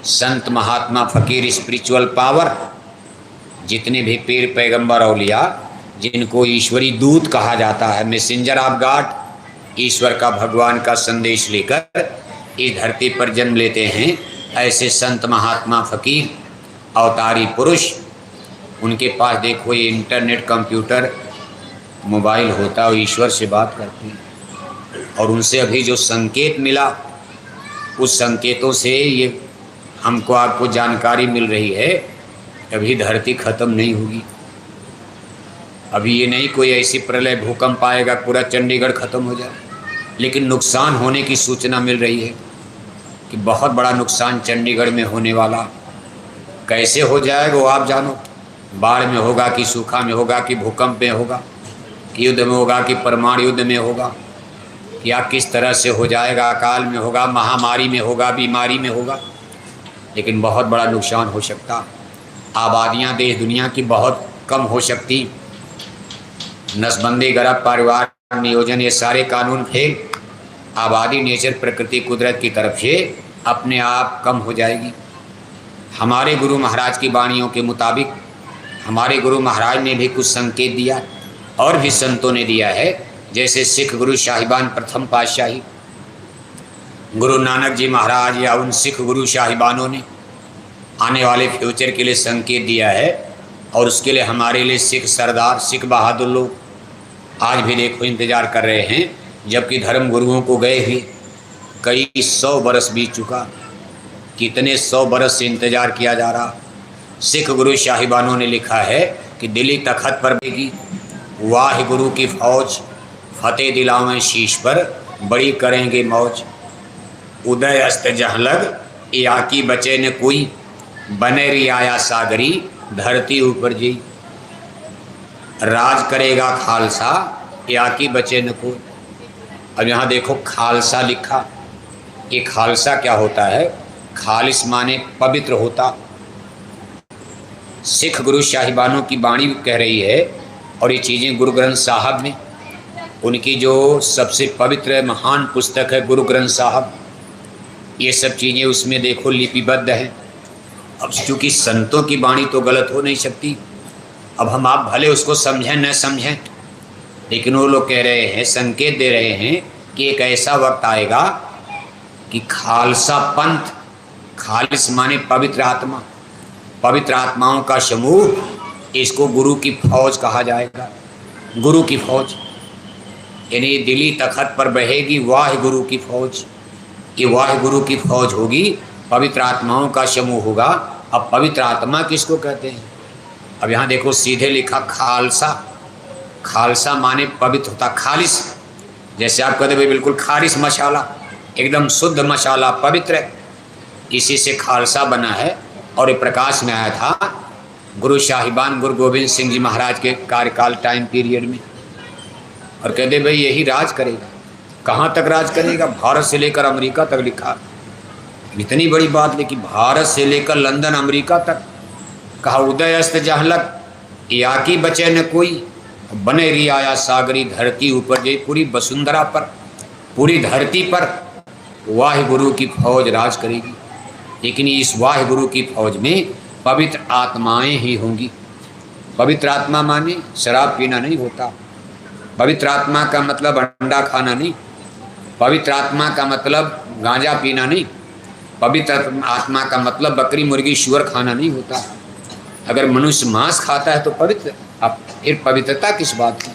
संत महात्मा फकीर, स्पिरिचुअल पावर, जितने भी पीर पैगंबर औलिया, जिनको ईश्वरी दूत कहा जाता है, मैसेंजर ऑफ गॉड, ईश्वर का, भगवान का संदेश लेकर इस धरती पर जन्म लेते हैं, ऐसे संत महात्मा फकीर अवतारी पुरुष, उनके पास देखो ये इंटरनेट, कंप्यूटर मोबाइल होता और ईश्वर से बात करते हैं, और उनसे अभी जो संकेत मिला उस संकेतों से ये हमको आपको जानकारी मिल रही है, अभी धरती खत्म नहीं होगी। अभी ये नहीं कोई ऐसी प्रलय भूकंप आएगा पूरा चंडीगढ़ खत्म हो जाए, लेकिन नुकसान होने की सूचना मिल रही है कि बहुत बड़ा नुकसान चंडीगढ़ में होने वाला। कैसे हो जाएगा वो आप जानो, बाढ़ में होगा कि सूखा में होगा कि भूकंप में होगा कि युद्ध में होगा कि परमाणु युद्ध में होगा, या किस तरह से हो जाएगा, अकाल में होगा, महामारी में होगा, बीमारी में होगा, लेकिन बहुत बड़ा नुकसान हो सकता। आबादियां देश दुनिया की बहुत कम हो सकती, नसबंदी, गर्भ, परिवार नियोजन, ये सारे कानून फेल, आबादी नेचर प्रकृति कुदरत की तरफ से अपने आप कम हो जाएगी। हमारे गुरु महाराज की वाणियों के मुताबिक हमारे गुरु महाराज ने भी कुछ संकेत दिया और भी संतों ने दिया है, जैसे सिख गुरु साहिबान प्रथम पातशाही गुरु नानक जी महाराज या उन सिख गुरु साहिबानों ने आने वाले फ्यूचर के लिए संकेत दिया है, और उसके लिए हमारे लिए सिख सरदार, सिख बहादुर लोग आज भी देखो इंतज़ार कर रहे हैं, जबकि धर्म गुरुओं को गए हुए कई 100 बरस बीत चुका, कितने 100 बरस से इंतज़ार किया जा रहा। सिख गुरु साहिबानों ने लिखा है कि दिल्ली तखत पर बेगी वाह गुरु की फौज, फतेह दिलावें शीश पर, बड़ी करेंगे मौज। उदय अस्त जहाँ लग या की बचे न कोई, बने रियाया सागरी धरती ऊपर जी। राज करेगा खालसा या की बचे न कोई। अब यहाँ देखो खालसा लिखा, ये खालसा क्या होता है? खालिस माने पवित्र होता। सिख गुरु साहिबानों की वाणी कह रही है, और ये चीज़ें गुरु ग्रंथ साहब में, उनकी जो सबसे पवित्र महान पुस्तक है गुरु ग्रंथ साहब, ये सब चीज़ें उसमें देखो लिपिबद्ध हैं। अब चूँकि संतों की वाणी तो गलत हो नहीं सकती, अब हम आप भले उसको समझें न समझें, लेकिन वो लोग कह रहे हैं, संकेत दे रहे हैं कि एक ऐसा वक्त आएगा कि खालसा पंथ, खालिस माने पवित्र आत्मा, पवित्र आत्माओं का समूह, इसको गुरु की फौज कहा जाएगा। गुरु की फौज यानी दिल्ली तखत पर बहेगी वाह गुरु की फौज। ये वाह गुरु की फौज होगी, पवित्र आत्माओं का समूह होगा। अब पवित्र आत्मा किसको कहते हैं? अब यहाँ देखो सीधे लिखा खालसा, खालसा माने पवित्र होता, खालिस, जैसे आप कहते भाई बिल्कुल खारिश मसाला, एकदम शुद्ध मसाला, पवित्र, इसी से खालसा बना है। और ये प्रकाश में आया था गुरु साहिबान गुरु गोविंद सिंह जी महाराज के कार्यकाल टाइम पीरियड में, और कहते भाई यही राज करेगा। कहाँ तक राज करेगा? भारत से लेकर अमेरिका तक लिखा। इतनी बड़ी बात लिखी, भारत से लेकर लंदन अमेरिका तक। कहा उदय अस्त जहाँ लग या की बचे न कोई, बने रियाया सागरी धरती ऊपर जे। पूरी वसुंधरा पर, पूरी धरती पर वाह गुरु की फौज राज करेगी, लेकिन इस वाह गुरु की फौज में पवित्र आत्माएं ही होंगी। पवित्र आत्मा माने शराब पीना नहीं होता, पवित्र आत्मा का मतलब अंडा खाना नहीं, पवित्र आत्मा का मतलब गांजा पीना नहीं, पवित्र आत्मा का मतलब बकरी मुर्गी शुअर खाना नहीं होता। अगर मनुष्य मांस खाता है तो पवित्र, अब फिर पवित्रता किस बात की?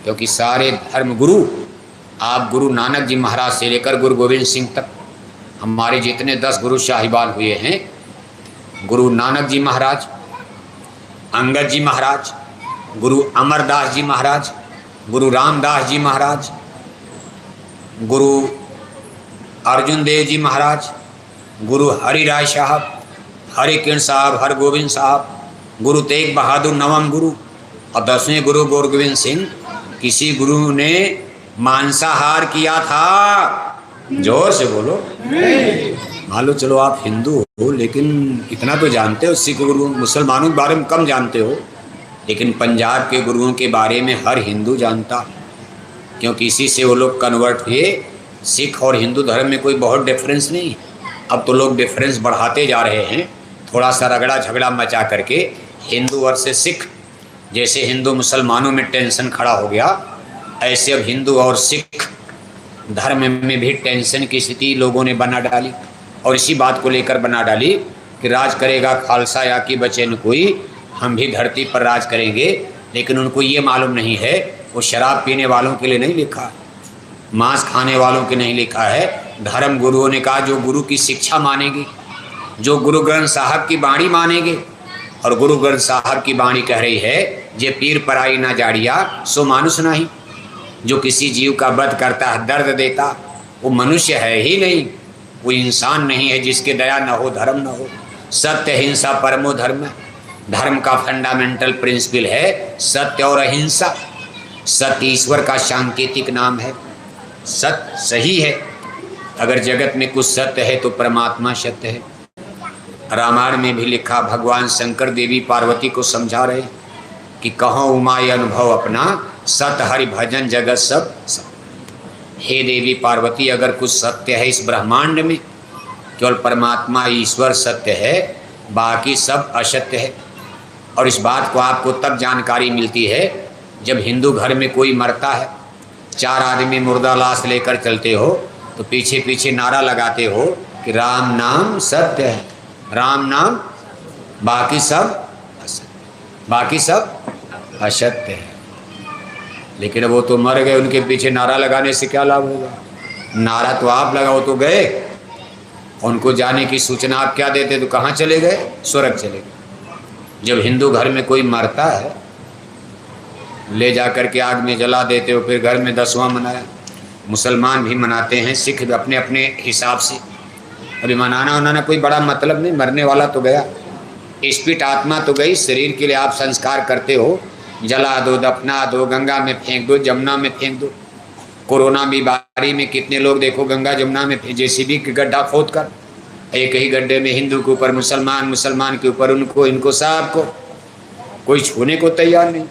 क्योंकि सारे धर्म गुरु, आप गुरु नानक जी महाराज से लेकर गुरु गोविंद सिंह तक, हमारे जितने 10 गुरु साहिबान हुए हैं, गुरु नानक जी महाराज, अंगद जी महाराज, गुरु अमरदास जी महाराज, गुरु रामदास जी महाराज, गुरु अर्जुन देव जी महाराज, गुरु हरिराय साहब, हरि किरण साहब, हर गोविंद साहब, गुरु तेग बहादुर नवम गुरु, और 10वें गुरु गोविंद सिंह। किसी गुरु ने मांसाहार किया था? जोर से बोलो। मान लो चलो आप हिंदू हो, लेकिन इतना तो जानते हो, सिख गुरु मुसलमानों के बारे में कम जानते हो, लेकिन पंजाब के गुरुओं के बारे में हर हिंदू जानता, क्योंकि इसी से वो लोग कन्वर्ट हुए। सिख और हिंदू धर्म में कोई बहुत डिफरेंस नहीं। अब तो लोग डिफरेंस बढ़ाते जा रहे हैं, थोड़ा सा रगड़ा झगड़ा मचा करके हिंदू वर्सेस सिख। जैसे हिंदू मुसलमानों में टेंशन खड़ा हो गया, ऐसे अब हिंदू और सिख धर्म में भी टेंशन की स्थिति लोगों ने बना डाली, और इसी बात को लेकर बना डाली कि राज करेगा खालसा या कि बचे न कोई, हम भी धरती पर राज करेंगे। लेकिन उनको ये मालूम नहीं है वो शराब पीने वालों के लिए नहीं लिखा है, मांस खाने वालों के नहीं लिखा है। धर्म गुरुओं ने कहा जो गुरु की शिक्षा मानेगी, जो गुरु ग्रंथ साहब की बाणी मानेंगे, और गुरु ग्रंथ साहब की बाणी कह रही है जे पीर पराई ना जाड़िया सो मानुष नहीं। जो किसी जीव का वध करता है, दर्द देता, वो मनुष्य है ही नहीं, वो इंसान नहीं है जिसके दया न हो, धर्म न हो। सत्य हिंसा परमो धर्म। धर्म का फंडामेंटल प्रिंसिपल है सत्य और अहिंसा। सत्य ईश्वर का सांकेतिक नाम है। सत्य सही है। अगर जगत में कुछ सत्य है तो परमात्मा सत्य है। रामायण में भी लिखा, भगवान शंकर देवी पार्वती को समझा रहे कि कहो उमाय अनुभव अपना, सत हरि भजन जगत सब सब। हे देवी पार्वती, अगर कुछ सत्य है इस ब्रह्मांड में, केवल परमात्मा ईश्वर सत्य है, बाकी सब असत्य है। और इस बात को आपको तब जानकारी मिलती है जब हिंदू घर में कोई मरता है, 4 आदमी मुर्दा लाश लेकर चलते हो तो पीछे पीछे नारा लगाते हो कि राम नाम सत्य है, राम नाम, बाकी सब बाकी सब असत्य है। लेकिन वो तो मर गए, उनके पीछे नारा लगाने से क्या लाभ होगा? नारा तो आप लगाओ तो गए, उनको जाने की सूचना आप क्या देते तो कहाँ चले गए? स्वर्ग चले गए। जब हिंदू घर में कोई मरता है, ले जा कर के आग में जला देते हो, फिर घर में 10वां मनाया। मुसलमान भी मनाते हैं, सिख अपने अपने हिसाब से। अभी मनाना उनाना कोई बड़ा मतलब नहीं, मरने वाला तो गया, स्पिरिट आत्मा तो गई। शरीर के लिए आप संस्कार करते हो, जला दो, दफना दो, गंगा में फेंक दो, जमुना में फेंक दो। कोरोना बीमारी में कितने लोग देखो गंगा जमुना में जेसीबी के गड्ढा खोद कर, एक ही गड्ढे में हिंदू के ऊपर मुसलमान, मुसलमान के ऊपर उनको, इनको सबको, कोई छूने को तैयार नहीं।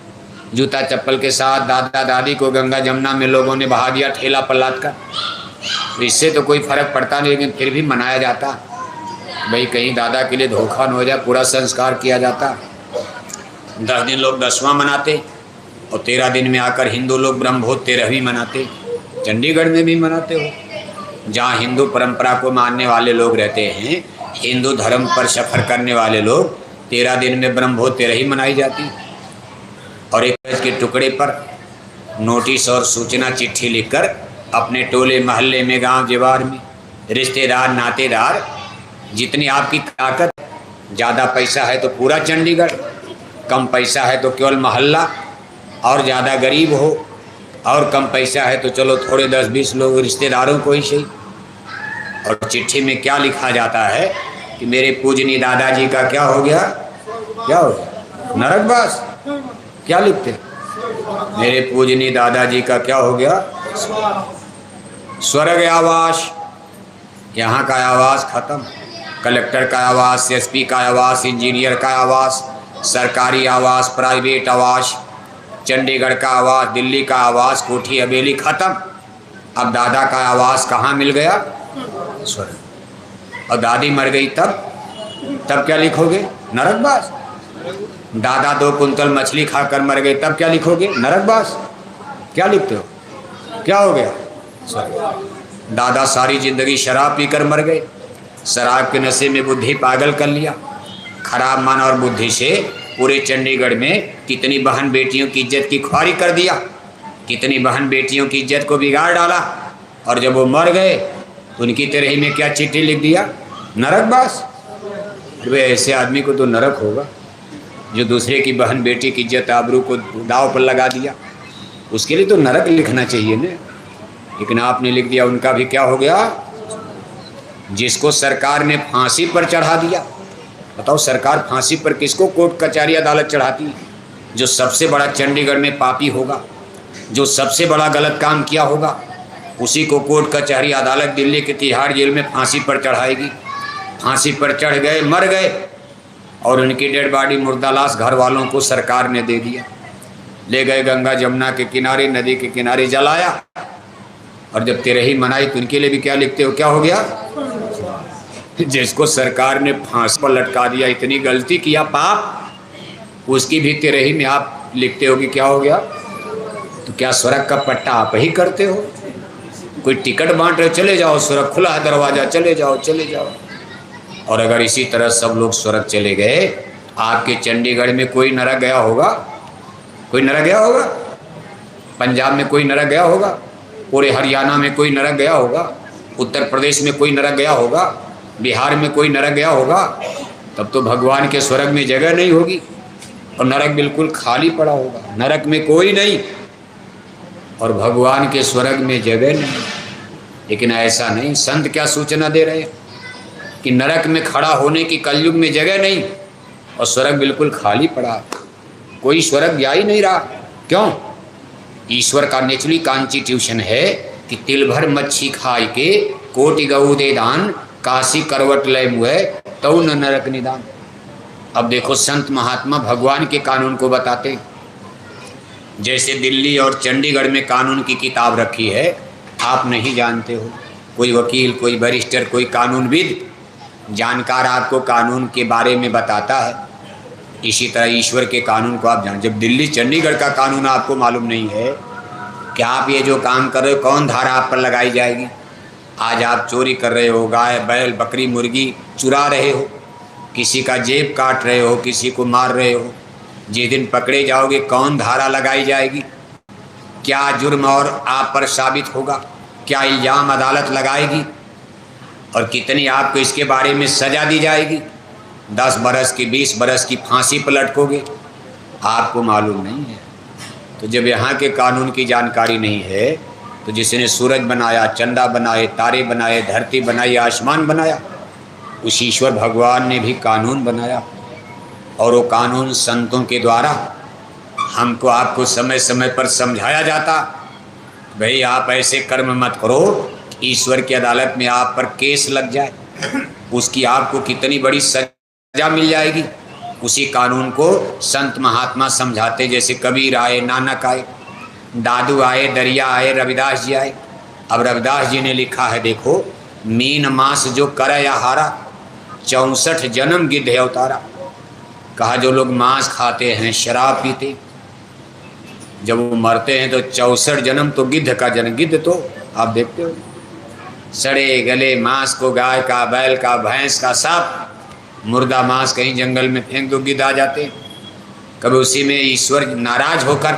जूता चप्पल के साथ दादा दादी को गंगा जमुना में लोगों ने बहा दिया ठेला पलाट कर। इससे तो कोई फर्क पड़ता नहीं, लेकिन फिर भी मनाया जाता भाई कहीं दादा के लिए धोखा न हो जाए, पूरा संस्कार किया जाता। 10 दिन लोग 10वां मनाते और 13 दिन में आकर हिंदू लोग ब्रह्मभोज 13वीं मनाते। चंडीगढ़ में भी मनाते हो, जहाँ हिंदू परंपरा को मानने वाले लोग रहते हैं, हिंदू धर्म पर सफ़र करने वाले लोग, 13 दिन में ब्रह्मभोज 13वीं मनाई जाती। और एक के टुकड़े पर नोटिस और सूचना चिट्ठी लिखकर अपने टोले मोहल्ले में, गांव जवार में, रिश्तेदार नातेदार, जितनी आपकी ताकत, ज़्यादा पैसा है तो पूरा चंडीगढ़, कम पैसा है तो केवल मोहल्ला, और ज़्यादा गरीब हो और कम पैसा है तो चलो थोड़े 10-20 लोग रिश्तेदारों को ही सही। और चिट्ठी में क्या लिखा जाता है कि मेरे पूजनीय दादाजी का क्या हो गया, क्या हो गया? नरकवास। क्या लिखते? मेरे पूजनीय दादाजी का क्या हो गया? स्वर्ग आवास। यहाँ का आवास खत्म। कलेक्टर का आवास, एसपी का आवास, इंजीनियर का आवास, सरकारी आवास, प्राइवेट आवास, चंडीगढ़ का आवास, दिल्ली का आवास, कोठी हवेली खत्म। अब दादा का आवास कहाँ मिल गया? स्वर्ग। और दादी मर गई तब क्या लिखोगे? नरकवास। दादा 2 कुंतल मछली खाकर मर गए तब क्या लिखोगे? नरकवास। क्या लिखते हो? क्या हो गया? स्वर्ग। दादा सारी जिंदगी शराब पीकर मर गए, शराब के नशे में बुद्धि पागल कर लिया, खराब मन और बुद्धि से पूरे चंडीगढ़ में कितनी बहन बेटियों की इज्जत की ख्वारी कर दिया, कितनी बहन बेटियों की इज्जत को बिगाड़ डाला। और जब वो मर गए तो उनकी तरह में क्या चिट्ठी लिख दिया? नरकवास। वे ऐसे आदमी को तो नरक होगा जो दूसरे की बहन बेटी की इज्जत आबरू को दाव पर लगा दिया, उसके लिए तो नरक लिखना चाहिए ना। लेकिन आपने लिख दिया उनका भी क्या हो गया? जिसको सरकार ने फांसी पर चढ़ा दिया, बताओ सरकार फांसी पर किसको कोर्ट कचहरी अदालत चढ़ाती है? जो सबसे बड़ा चंडीगढ़ में पापी होगा, जो सबसे बड़ा गलत काम किया होगा, उसी को कोर्ट कचहरी अदालत दिल्ली के तिहाड़ जेल में फांसी पर चढ़ाएगी। फांसी पर चढ़ गए, मर गए, और उनकी डेड बॉडी, मुर्दा लाश घर वालों को सरकार ने दे दिया। ले गए गंगा जमुना के किनारे, नदी के किनारे जलाया। और जब 13वीं मनाई तो उनके लिए भी क्या लिखते हो? क्या हो गया? जिसको सरकार ने फांसी पर लटका दिया, इतनी गलती किया, पाप, उसकी भी 13वीं में आप लिखते हो कि क्या हो गया? तो क्या स्वर्ग का पट्टा आप ही करते हो? कोई टिकट बांट रहे, चले जाओ स्वर्ग खुला है दरवाजा, चले जाओ चले जाओ। और अगर इसी तरह सब लोग स्वर्ग चले गए, आपके चंडीगढ़ में कोई नरक गया होगा? कोई नरक गया होगा? पंजाब में कोई नरक गया होगा, पूरे हरियाणा में कोई नरक गया होगा, उत्तर प्रदेश में कोई नरक गया होगा, बिहार में कोई नरक गया होगा? तब तो भगवान के स्वर्ग में जगह नहीं होगी और नरक बिल्कुल खाली पड़ा होगा, नरक में कोई नहीं और भगवान के स्वर्ग में जगह नहीं। लेकिन ऐसा नहीं, संत क्या सूचना दे रहे हैं कि नरक में खड़ा होने की कलयुग में जगह नहीं और स्वर्ग बिल्कुल खाली पड़ा, कोई स्वर्ग जा ही नहीं रहा। क्यों? ईश्वर का नेचुरली कॉन्स्टिट्यूशन है कि तिल भर मच्छी खाए के कोटि गऊ दे दान, काशी करवट लय मुए तौ न नरक निदान। अब देखो संत महात्मा भगवान के कानून को बताते हैं। जैसे दिल्ली और चंडीगढ़ में कानून की किताब रखी है, आप नहीं जानते हो, कोई वकील, कोई बैरिस्टर, कोई कानूनविद, जानकार आपको कानून के बारे में बताता है। इसी तरह ईश्वर के कानून को आप जान। जब दिल्ली चंडीगढ़ का कानून आपको मालूम नहीं है कि आप ये जो काम कर रहे हो कौन धारा आप पर लगाई जाएगी। आज आप चोरी कर रहे हो, गाय बैल बकरी मुर्गी चुरा रहे हो, किसी का जेब काट रहे हो, किसी को मार रहे हो, जिस दिन पकड़े जाओगे कौन धारा लगाई जाएगी, क्या जुर्म और आप पर साबित होगा, क्या इल्ज़ाम अदालत लगाएगी और कितनी आपको इसके बारे में सज़ा दी जाएगी। 10 बरस की 20 बरस की फांसी पर लटकोगे, आपको मालूम नहीं है। तो जब यहाँ के कानून की जानकारी नहीं है तो जिसने सूरज बनाया, चंदा बनाए, तारे बनाए, धरती बनाई, आसमान बनाया, उस ईश्वर भगवान ने भी कानून बनाया और वो कानून संतों के द्वारा हमको आपको समय समय पर समझाया जाता। भाई आप ऐसे कर्म मत करो, ईश्वर की अदालत में आप पर केस लग जाए, उसकी आपको कितनी बड़ी सजा मिल जाएगी। उसी कानून को संत महात्मा समझाते, जैसे कबीर आए, नानक आए, दादू आए, दरिया आए, रविदास जी आए। अब रविदास जी ने लिखा है, देखो, मीन मास जो करे आहारा, 64 जन्म गिद्ध अवतारा। कहा जो लोग मांस खाते हैं, शराब पीते, जब वो मरते हैं तो 64 जन्म तो गिद्ध का जन्म। गिद्ध तो आप देखते हो सड़े गले मांस को, गाय का, बैल का, भैंस का, सब मुर्दा मांस कहीं जंगल में फेंक दो, गिद्ध आ जाते हैं। कभी उसी में ईश्वर नाराज होकर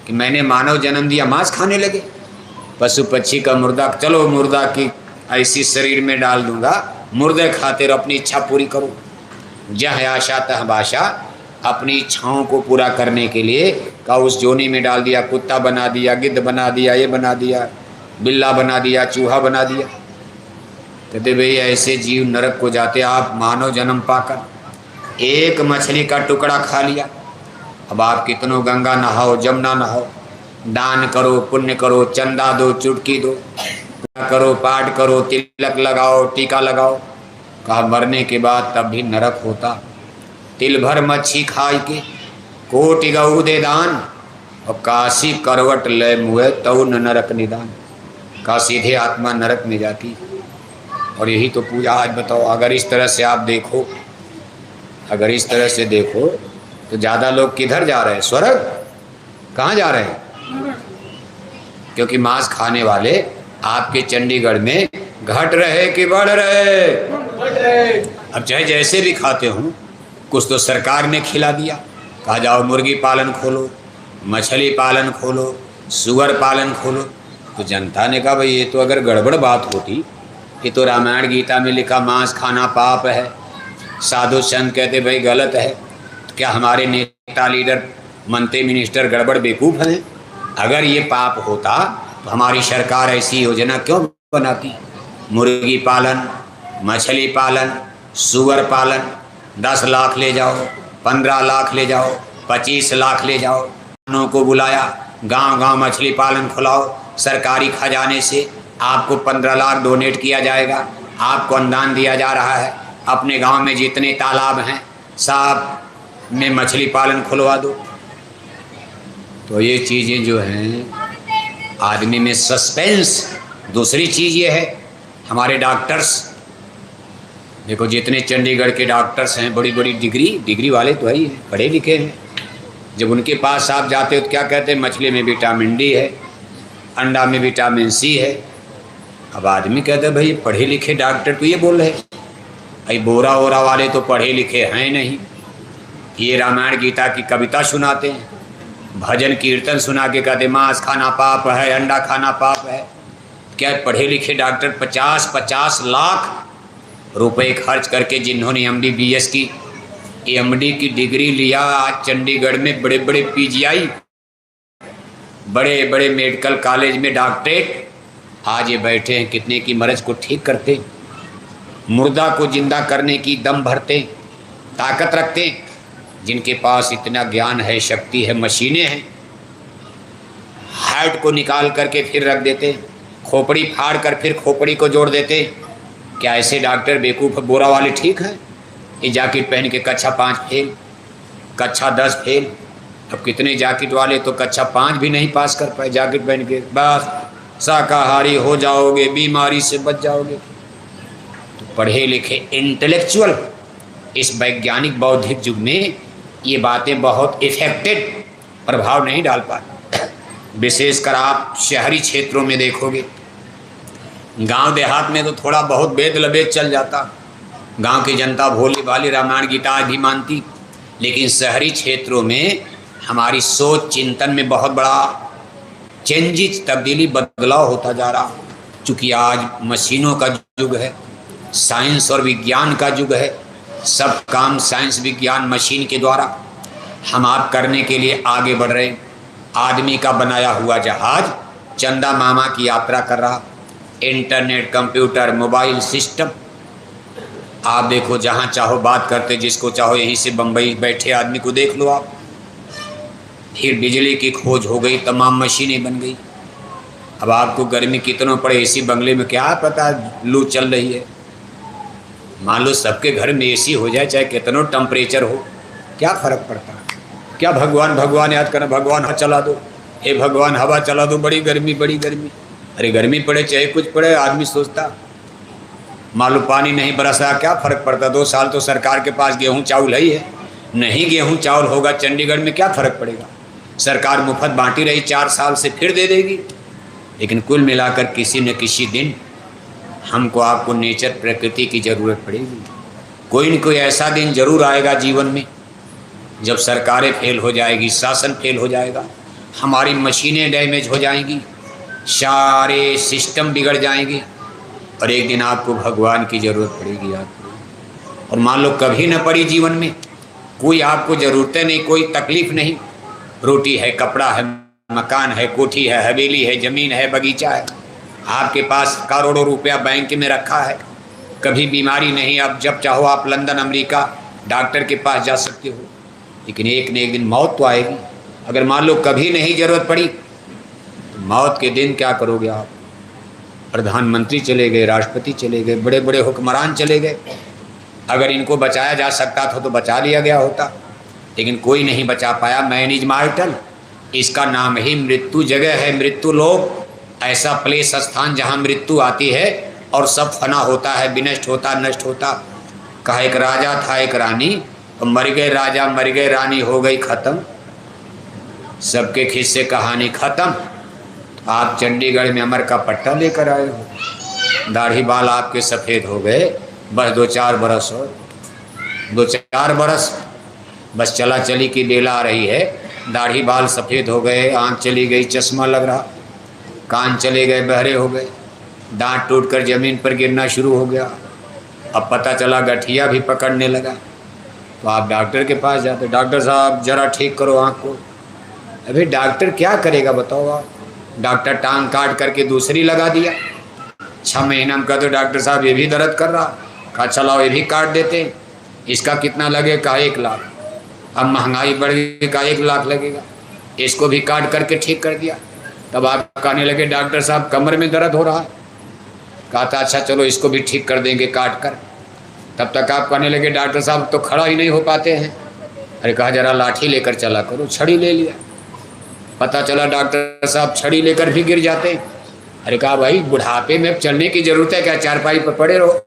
कि मैंने मानव जन्म दिया, मांस खाने लगे। पशु पक्षी का मुर्दा, चलो मुर्दा की ऐसी शरीर में डाल दूंगा, मुर्दे खाते रहो, अपनी इच्छा पूरी करो। जह आशा तह भाषा, अपनी इच्छाओं को पूरा करने के लिए का उस जोनी में डाल दिया, कुत्ता बना दिया, गिद्ध बना दिया, ये बना दिया, बिल्ला बना दिया, चूहा बना दिया। कहते भाई ऐसे जीव नरक को जाते। आप मानव जन्म पाकर एक मछली का टुकड़ा खा लिया, अब आप कितनों गंगा नहाओ, जमुना नहाओ, दान करो, पुण्य करो, चंदा दो, चुटकी दो, करो, पाठ करो, तिलक लगाओ, टीका लगाओ, कहा मरने के बाद तब भी नरक होता। तिल भर मच्छी खाए के कोटि गऊ दे दान, और काशी करवट लय मुए तौ न नरक निदान। का सीधे आत्मा नरक में जाती। और यही तो पूजा। आज बताओ, अगर इस तरह से आप देखो, अगर इस तरह से देखो तो ज़्यादा लोग किधर जा रहे हैं? स्वर्ग? कहाँ जा रहे हैं? क्योंकि मांस खाने वाले आपके चंडीगढ़ में घट रहे कि बढ़ रहे? अब चाहे जैसे भी खाते हो, कुछ तो सरकार ने खिला दिया, कहा जाओ मुर्गी पालन खोलो, मछली पालन खोलो, सुअर पालन खोलो। तो जनता ने कहा भाई ये तो अगर गड़बड़ बात होती, ये तो रामायण गीता में लिखा मांस खाना पाप है, साधु संत कहते भाई गलत है। तो क्या हमारे नेता, लीडर, मंत्री, मिनिस्टर गड़बड़ बेवकूफ़ हैं? अगर ये पाप होता तो हमारी सरकार ऐसी योजना क्यों बनाती? मुर्गी पालन, मछली पालन, सुअर पालन, 10 लाख ले जाओ, 15 लाख ले जाओ, 25 लाख ले जाओ, किसानों को बुलाया, गांव-गांव मछली पालन खुलाओ, सरकारी खजाने से आपको 15 लाख डोनेट किया जाएगा, आपको अनुदान दिया जा रहा है। अपने गांव में जितने तालाब हैं सब में मछली पालन खुलवा दो। तो ये चीज़ें जो हैं आदमी में सस्पेंस। दूसरी चीज़ ये है, हमारे डॉक्टर्स देखो, जितने चंडीगढ़ के डॉक्टर्स हैं, बड़ी बड़ी डिग्री वाले तो ही हैं, पढ़े लिखे हैं। जब उनके पास आप जाते हो तो क्या कहते हैं? मछली में विटामिन डी है, अंडा में विटामिन सी है। अब आदमी कहता है भाई पढ़े लिखे डॉक्टर तो ये बोल रहे हैं, भाई बोरा वोरा वाले तो पढ़े लिखे हैं नहीं, ये रामायण गीता की कविता सुनाते हैं, भजन कीर्तन सुना के कहते मांस खाना पाप है, अंडा खाना पाप है। क्या पढ़े लिखे डॉक्टर 50-50 लाख रुपए खर्च करके जिन्होंने MD-BS की MD की डिग्री लिया, आज चंडीगढ़ में बड़े बड़े PGI, बड़े बड़े मेडिकल कॉलेज में डॉक्टरेट, आज ये बैठे हैं कितने की मर्ज को ठीक करते, मुर्दा को जिंदा करने की दम भरते, ताकत रखते। जिनके पास इतना ज्ञान है, शक्ति है, मशीनें हैं, हार्ट को निकाल करके फिर रख देते, खोपड़ी फाड़ कर फिर खोपड़ी को जोड़ देते। क्या ऐसे डॉक्टर बेवकूफ़ बोरा वाले ठीक है? ये जैकेट पहन के कक्षा 5 फेल, कक्षा 10 फेल। अब कितने जैकेट वाले तो कक्षा 5 भी नहीं पास कर पाए जैकेट पहन के। बस शाकाहारी हो जाओगे, बीमारी से बच जाओगे। तो पढ़े लिखे इंटेलेक्चुअल इस वैज्ञानिक बौद्धिक युग में ये बातें बहुत इफेक्टेड प्रभाव नहीं डाल पाते। विशेषकर आप शहरी क्षेत्रों में देखोगे, गांव देहात में तो थोड़ा बहुत वेद लबेद चल जाता, गांव की जनता भोली भाली रामायण गीता भी मानती। लेकिन शहरी क्षेत्रों में हमारी सोच चिंतन में बहुत बड़ा चेंजेस, तब्दीली, बदलाव होता जा रहा। चूँकि आज मशीनों का युग है, साइंस और विज्ञान का युग है, सब काम साइंस विज्ञान मशीन के द्वारा हम आप करने के लिए आगे बढ़ रहे हैं। आदमी का बनाया हुआ जहाज चंदा मामा की यात्रा कर रहा। इंटरनेट, कंप्यूटर, मोबाइल सिस्टम, आप देखो जहाँ चाहो बात करते, जिसको चाहो यहीं से बम्बई बैठे आदमी को देख लो आप। फिर बिजली की खोज हो गई, तमाम मशीनें बन गई। अब आपको गर्मी कितनों पड़े, एसी बंगले में क्या पता लू चल रही है। मान लो सबके घर में एसी हो जाए, चाहे कितनों टेम्परेचर हो, क्या फ़र्क पड़ता है? क्या भगवान भगवान याद करना, भगवान हवा चला दो, हे भगवान हवा चला दो, बड़ी गर्मी बड़ी गर्मी। अरे गर्मी पड़े चाहे कुछ पड़े, आदमी सोचता मान लो पानी नहीं बरसा, क्या फ़र्क पड़ता? 2 साल तो सरकार के पास गेहूँ चावल ही है, नहीं गेहूँ चावल होगा चंडीगढ़ में, क्या फ़र्क पड़ेगा? सरकार मुफ्त बांटी रही, 4 साल से फिर दे देगी। लेकिन कुल मिलाकर किसी न किसी दिन हमको आपको नेचर, प्रकृति की ज़रूरत पड़ेगी। कोई न कोई ऐसा दिन जरूर आएगा जीवन में जब सरकारें फेल हो जाएगी, शासन फेल हो जाएगा, हमारी मशीनें डैमेज हो जाएंगी, सारे सिस्टम बिगड़ जाएंगे, और एक दिन आपको भगवान की ज़रूरत पड़ेगी आपको। और मान लो कभी न पड़ी जीवन में, कोई आपको ज़रूरतें नहीं, कोई तकलीफ़ नहीं, रोटी है, कपड़ा है, मकान है, कोठी है, हवेली है, ज़मीन है, बगीचा है, आपके पास करोड़ों रुपया बैंक में रखा है, कभी बीमारी नहीं, अब जब चाहो आप लंदन अमेरिका डॉक्टर के पास जा सकते हो। लेकिन एक न एक दिन मौत तो आएगी। अगर मान लो कभी नहीं ज़रूरत पड़ी तो मौत के दिन क्या करोगे आप? प्रधानमंत्री चले गए, राष्ट्रपति चले गए, बड़े बड़े हुक्मरान चले गए। अगर इनको बचाया जा सकता था तो बचा लिया गया होता, लेकिन कोई नहीं बचा पाया। मैन इज मॉर्टल, इसका नाम ही मृत्यु जगह है, मृत्यु लोक, ऐसा प्लेस, स्थान जहाँ मृत्यु आती है और सब फना होता है, विनष्ट होता, नष्ट होता। कहा एक राजा था, एक रानी, तो मर गए राजा, मर गए रानी, हो गई ख़त्म, सबके खिस्से कहानी ख़त्म। आप चंडीगढ़ में अमर का पट्टा लेकर आए हो, दाढ़ी बाल आपके सफ़ेद हो गए, बस 2-4 बरस और 2-4 बरस बस चला चली की बेला आ रही है, दाढ़ी बाल सफ़ेद हो गए, आँख चली गई, चश्मा लग रहा, कान चले गए, बहरे हो गए, दांत टूटकर ज़मीन पर गिरना शुरू हो गया। अब पता चला गठिया भी पकड़ने लगा, तो आप डॉक्टर के पास जाते, डॉक्टर साहब ज़रा ठीक करो आँख को। अभी डॉक्टर क्या करेगा बताओ आप? डॉक्टर टांग काट करके दूसरी लगा दिया। 6 महीना में कहते डॉक्टर साहब ये भी दर्द कर रहा, कहा चलाओ ये भी काट देते, इसका कितना लगे? कहा 1 लाख। अब महंगाई बढ़ गई, कहा 1 लाख लगेगा, इसको भी काट करके ठीक कर दिया। तब आप कहने लगे डॉक्टर साहब कमर में दर्द हो रहा है, कहा था अच्छा चलो इसको भी ठीक कर देंगे काट कर। तब तक आप कहने लगे डॉक्टर साहब तो खड़ा ही नहीं हो पाते हैं। अरे कहा जरा लाठी लेकर चला करो, छड़ी ले लिया, पता चला डॉक्टर साहब छड़ी लेकर भी गिर जाते। अरे कहा भाई बुढ़ापे में चलने की जरूरत है क्या, चारपाई पर पड़े रहो।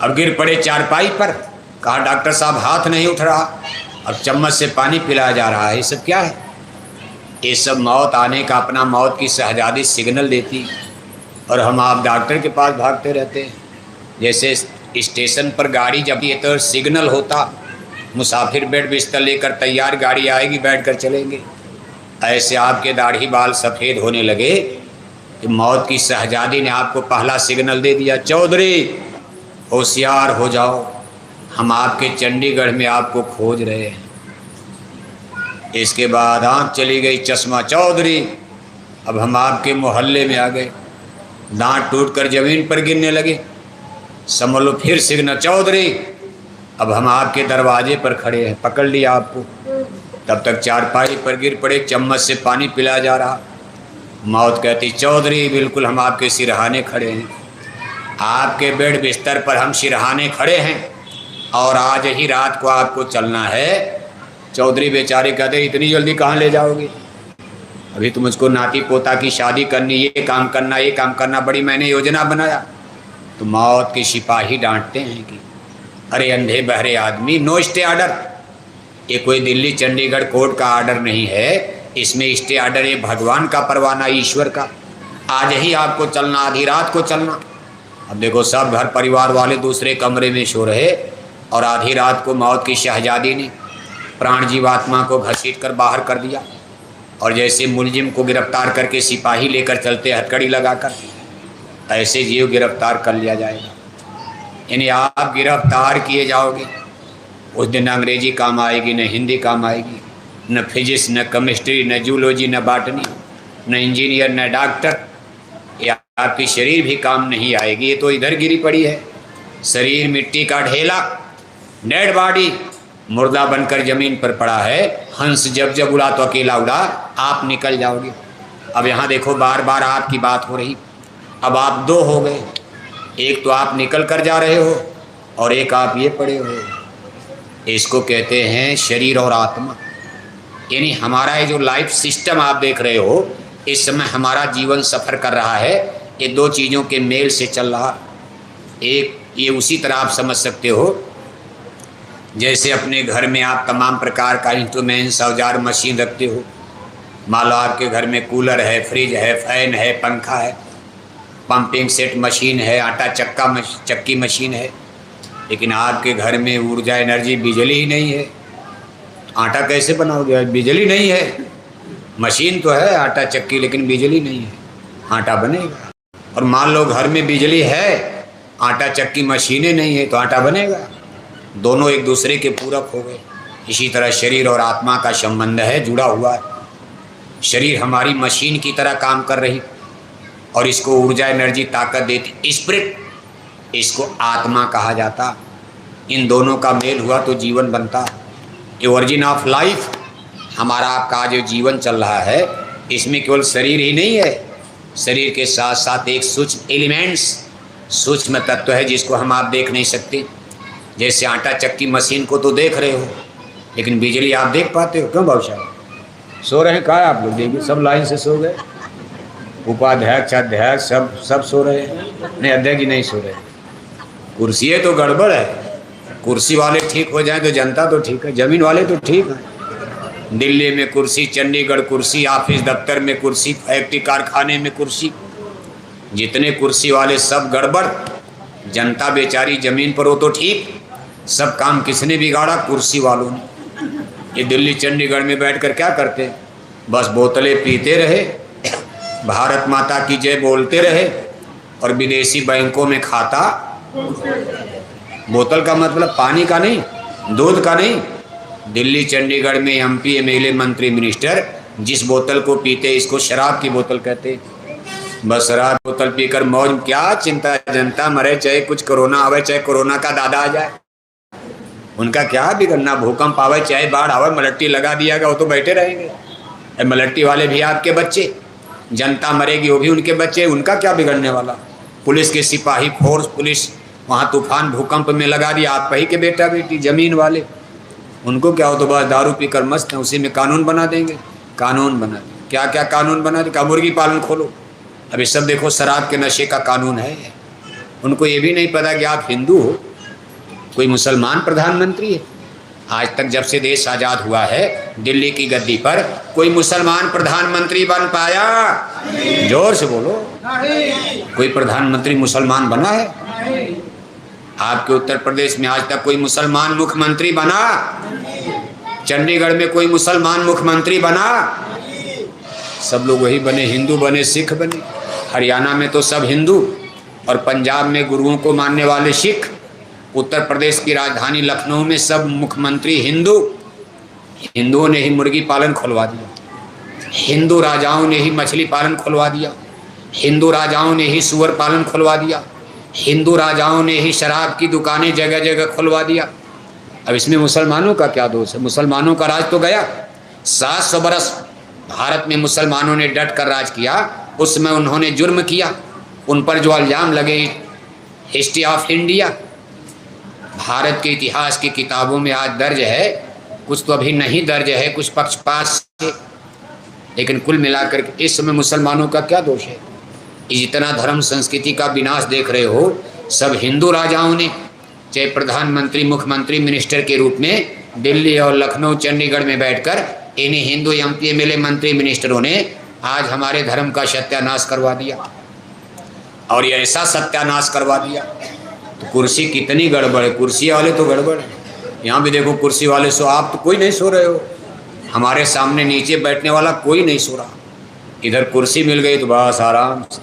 अब गिर पड़े चारपाई पर, कहा डॉक्टर साहब हाथ नहीं उठ रहा, अब चम्मच से पानी पिलाया जा रहा है। ये सब क्या है? ये सब मौत आने का अपना मौत की शहजादी सिग्नल देती, और हम आप डॉक्टर के पास भागते रहते हैं। जैसे स्टेशन पर गाड़ी जब ये तो सिग्नल होता मुसाफिर बेड बिस्तर लेकर तैयार, गाड़ी आएगी, बैठकर चलेंगे। ऐसे आपके दाढ़ी बाल सफ़ेद होने लगे कि मौत की शहजादी ने आपको पहला सिग्नल दे दिया, चौधरी होशियार हो जाओ, हम आपके चंडीगढ़ में आपको खोज रहे हैं। इसके बाद आँख चली गई, चश्मा, चौधरी अब हम आपके मोहल्ले में आ गए। दांत टूटकर ज़मीन पर गिरने लगे, समझ लो फिर सिग्नल, चौधरी अब हम आपके दरवाजे पर खड़े हैं, पकड़ लिया आपको। तब तक चारपाई पर गिर पड़े, चम्मच से पानी पिलाया जा रहा। मौत कहती, चौधरी बिल्कुल हम आपके सिरहाने खड़े हैं, आपके बेड बिस्तर पर हम सिरहाने खड़े हैं और आज ही रात को आपको चलना है। चौधरी बेचारे कहते, इतनी जल्दी कहाँ ले जाओगे, अभी तो मुझको नाती पोता की शादी करनी, ये काम करना, ये काम करना, बड़ी मैंने योजना बनाया। तो मौत के सिपाही डांटते हैं कि अरे अंधे बहरे आदमी, नो स्टे ऑर्डर, ये कोई दिल्ली चंडीगढ़ कोर्ट का ऑर्डर नहीं है, इसमें स्टे ऑर्डर ये भगवान का परवाना, ईश्वर का। आज ही आपको चलना, आधी रात को चलना। अब देखो सब घर परिवार वाले दूसरे कमरे में सो रहे और आधी रात को मौत की शहजादी ने प्राण जीवात्मा को घसीट कर बाहर कर दिया। और जैसे मुलजिम को गिरफ्तार करके सिपाही लेकर चलते हथकड़ी लगाकर, ऐसे जीव गिरफ्तार कर लिया जाएगा। यानी आप गिरफ्तार किए जाओगे, उस दिन अंग्रेजी काम आएगी, न हिंदी काम आएगी, न फिजिक्स, न केमिस्ट्री, न जूलॉजी, न बॉटनी, न इंजीनियर, न डॉक्टर, या आपकी शरीर भी काम नहीं आएगी। ये तो इधर गिरी पड़ी है, शरीर मिट्टी का ढेला, डेड बॉडी, मुर्दा बनकर जमीन पर पड़ा है। हंस जब जब उड़ा तो अकेला उड़ा, आप निकल जाओगे। अब यहाँ देखो बार बार आपकी बात हो रही, अब आप दो हो गए, एक तो आप निकल कर जा रहे हो और एक आप ये पड़े हो। इसको कहते हैं शरीर और आत्मा। यानी हमारा ये जो लाइफ सिस्टम आप देख रहे हो, इस समय हमारा जीवन सफ़र कर रहा है, ये दो चीज़ों के मेल से चल रहा। एक ये उसी तरह आप समझ सकते हो जैसे अपने घर में आप तमाम प्रकार का इंस्ट्रूमेंट्स, औजार, मशीन रखते हो। मान लो आपके घर में कूलर है, फ्रिज है, फैन है, पंखा है, पंपिंग सेट मशीन है, आटा चक्की मशीन है, लेकिन आपके घर में ऊर्जा, एनर्जी, बिजली ही नहीं है। आटा कैसे बनाओगे, बिजली नहीं है। मशीन तो है आटा चक्की, लेकिन बिजली नहीं है, आटा बनेगा। और मान लो घर में बिजली है, आटा चक्की मशीनें नहीं है, तो आटा बनेगा। दोनों एक दूसरे के पूरक हो गए। इसी तरह शरीर और आत्मा का संबंध है, जुड़ा हुआ है। शरीर हमारी मशीन की तरह काम कर रही और इसको ऊर्जा, एनर्जी, ताकत देती, स्पिरिट, इसको आत्मा कहा जाता। इन दोनों का मेल हुआ तो जीवन बनता। ये ओरिजिन ऑफ लाइफ, हमारा आपका जो जीवन चल रहा है, इसमें केवल शरीर ही नहीं है, शरीर के साथ साथ एक सूक्ष्म एलिमेंट्स, सूक्ष्म तत्व है जिसको हम आप देख नहीं सकते। जैसे आटा चक्की मशीन को तो देख रहे हो, लेकिन बिजली आप देख पाते हो? क्यों भावशाह सो रहे हैं? कहाँ आप लोग? देखिए सब लाइन से सो गए, उपाध्यक्ष, अध्यक्ष, सब सो रहे हैं। नहीं, अध्यक्ष जी नहीं सो रहे। कुर्सी तो गड़बड़ है। कुर्सी वाले ठीक हो जाएं तो जनता तो ठीक है, जमीन वाले तो ठीक है। दिल्ली में कुर्सी, चंडीगढ़ कुर्सी, ऑफिस दफ्तर में कुर्सी, फैक्ट्री कारखाने में कुर्सी, जितने कुर्सी वाले सब गड़बड़। जनता बेचारी जमीन पर हो तो ठीक, सब काम किसने बिगाड़ा? कुर्सी वालों ने। ये दिल्ली चंडीगढ़ में बैठकर क्या करते? बस बोतलें पीते रहे, भारत माता की जय बोलते रहे और विदेशी बैंकों में खाता। बोतल का मतलब पानी का नहीं, दूध का नहीं। दिल्ली चंडीगढ़ में एमपी, एमएलए, मंत्री, मिनिस्टर जिस बोतल को पीते इसको शराब की बोतल कहते। बस शराब बोतल पीकर मौज, क्या चिंता, जनता मरे चाहे कुछ कोरोना आवे, चाहे कोरोना का दादा आ जाए, उनका क्या बिगड़ना? भूकंप आवे चाहे बाढ़ आवे, मलट्टी लगा दिया गया, वो तो बैठे रहेंगे। मलट्टी वाले भी आपके बच्चे, जनता मरेगी वो भी उनके बच्चे, उनका क्या बिगड़ने वाला? पुलिस के सिपाही, फोर्स पुलिस वहाँ तूफान भूकंप में लगा दिया, आप ही के बेटा बेटी, जमीन वाले, उनको क्या हो? तो बस दारू पीकर मस्त हैं, उसी में कानून बना देंगे। कानून बना दें, क्या क्या कानून बना दें? मुर्गी पालन खोलो, अभी सब देखो शराब के नशे का कानून है। उनको ये भी नहीं पता कि आप हिंदू हो, कोई मुसलमान प्रधानमंत्री है। आज तक जब से देश आज़ाद हुआ है, दिल्ली की गद्दी पर कोई मुसलमान प्रधानमंत्री बन पाया? जोर से बोलो, कोई प्रधानमंत्री मुसलमान बना है? आपके उत्तर प्रदेश में आज तक कोई मुसलमान मुख्यमंत्री बना? चंडीगढ़ में कोई मुसलमान मुख्यमंत्री बना? सब लोग वही बने, हिंदू बने, सिख बने। हरियाणा में तो सब हिंदू, और पंजाब में गुरुओं को मानने वाले सिख। उत्तर प्रदेश की राजधानी लखनऊ में सब मुख्यमंत्री हिंदू। हिंदुओं ने ही मुर्गी पालन खुलवा दिया, हिंदू राजाओं ने ही मछली पालन खुलवा दिया, हिंदू राजाओं ने ही सुअर पालन खुलवा दिया, हिंदू राजाओं ने ही शराब की दुकानें जगह जगह खुलवा दिया। अब इसमें मुसलमानों का क्या दोष है? मुसलमानों का राज तो गया। 700 बरस भारत में मुसलमानों ने डट कर राज किया, उसमें उन्होंने जुर्म किया। उन पर जो इल्ज़ाम लगे, हिस्ट्री ऑफ इंडिया, भारत के इतिहास की किताबों में आज दर्ज है, कुछ तो अभी नहीं दर्ज है, कुछ पक्षपात से। लेकिन कुल मिलाकर इस समय मुसलमानों का क्या दोष है? जितना धर्म संस्कृति का विनाश देख रहे हो, सब हिंदू राजाओं ने, चाहे प्रधानमंत्री, मुख्यमंत्री, मिनिस्टर के रूप में दिल्ली और लखनऊ, चंडीगढ़ में बैठकर इन्हीं हिंदू एमपी एमएलए मंत्री मिनिस्टरों ने आज हमारे धर्म का सत्यानाश करवा दिया। और ये ऐसा सत्यानाश करवा दिया तो कुर्सी कितनी गड़बड़ है। कुर्सी वाले तो गड़बड़ है। यहाँ भी देखो कुर्सी वाले सो, आप तो कोई नहीं सो रहे हो। हमारे सामने नीचे बैठने वाला कोई नहीं सो रहा। इधर कुर्सी मिल गई तो बस आराम से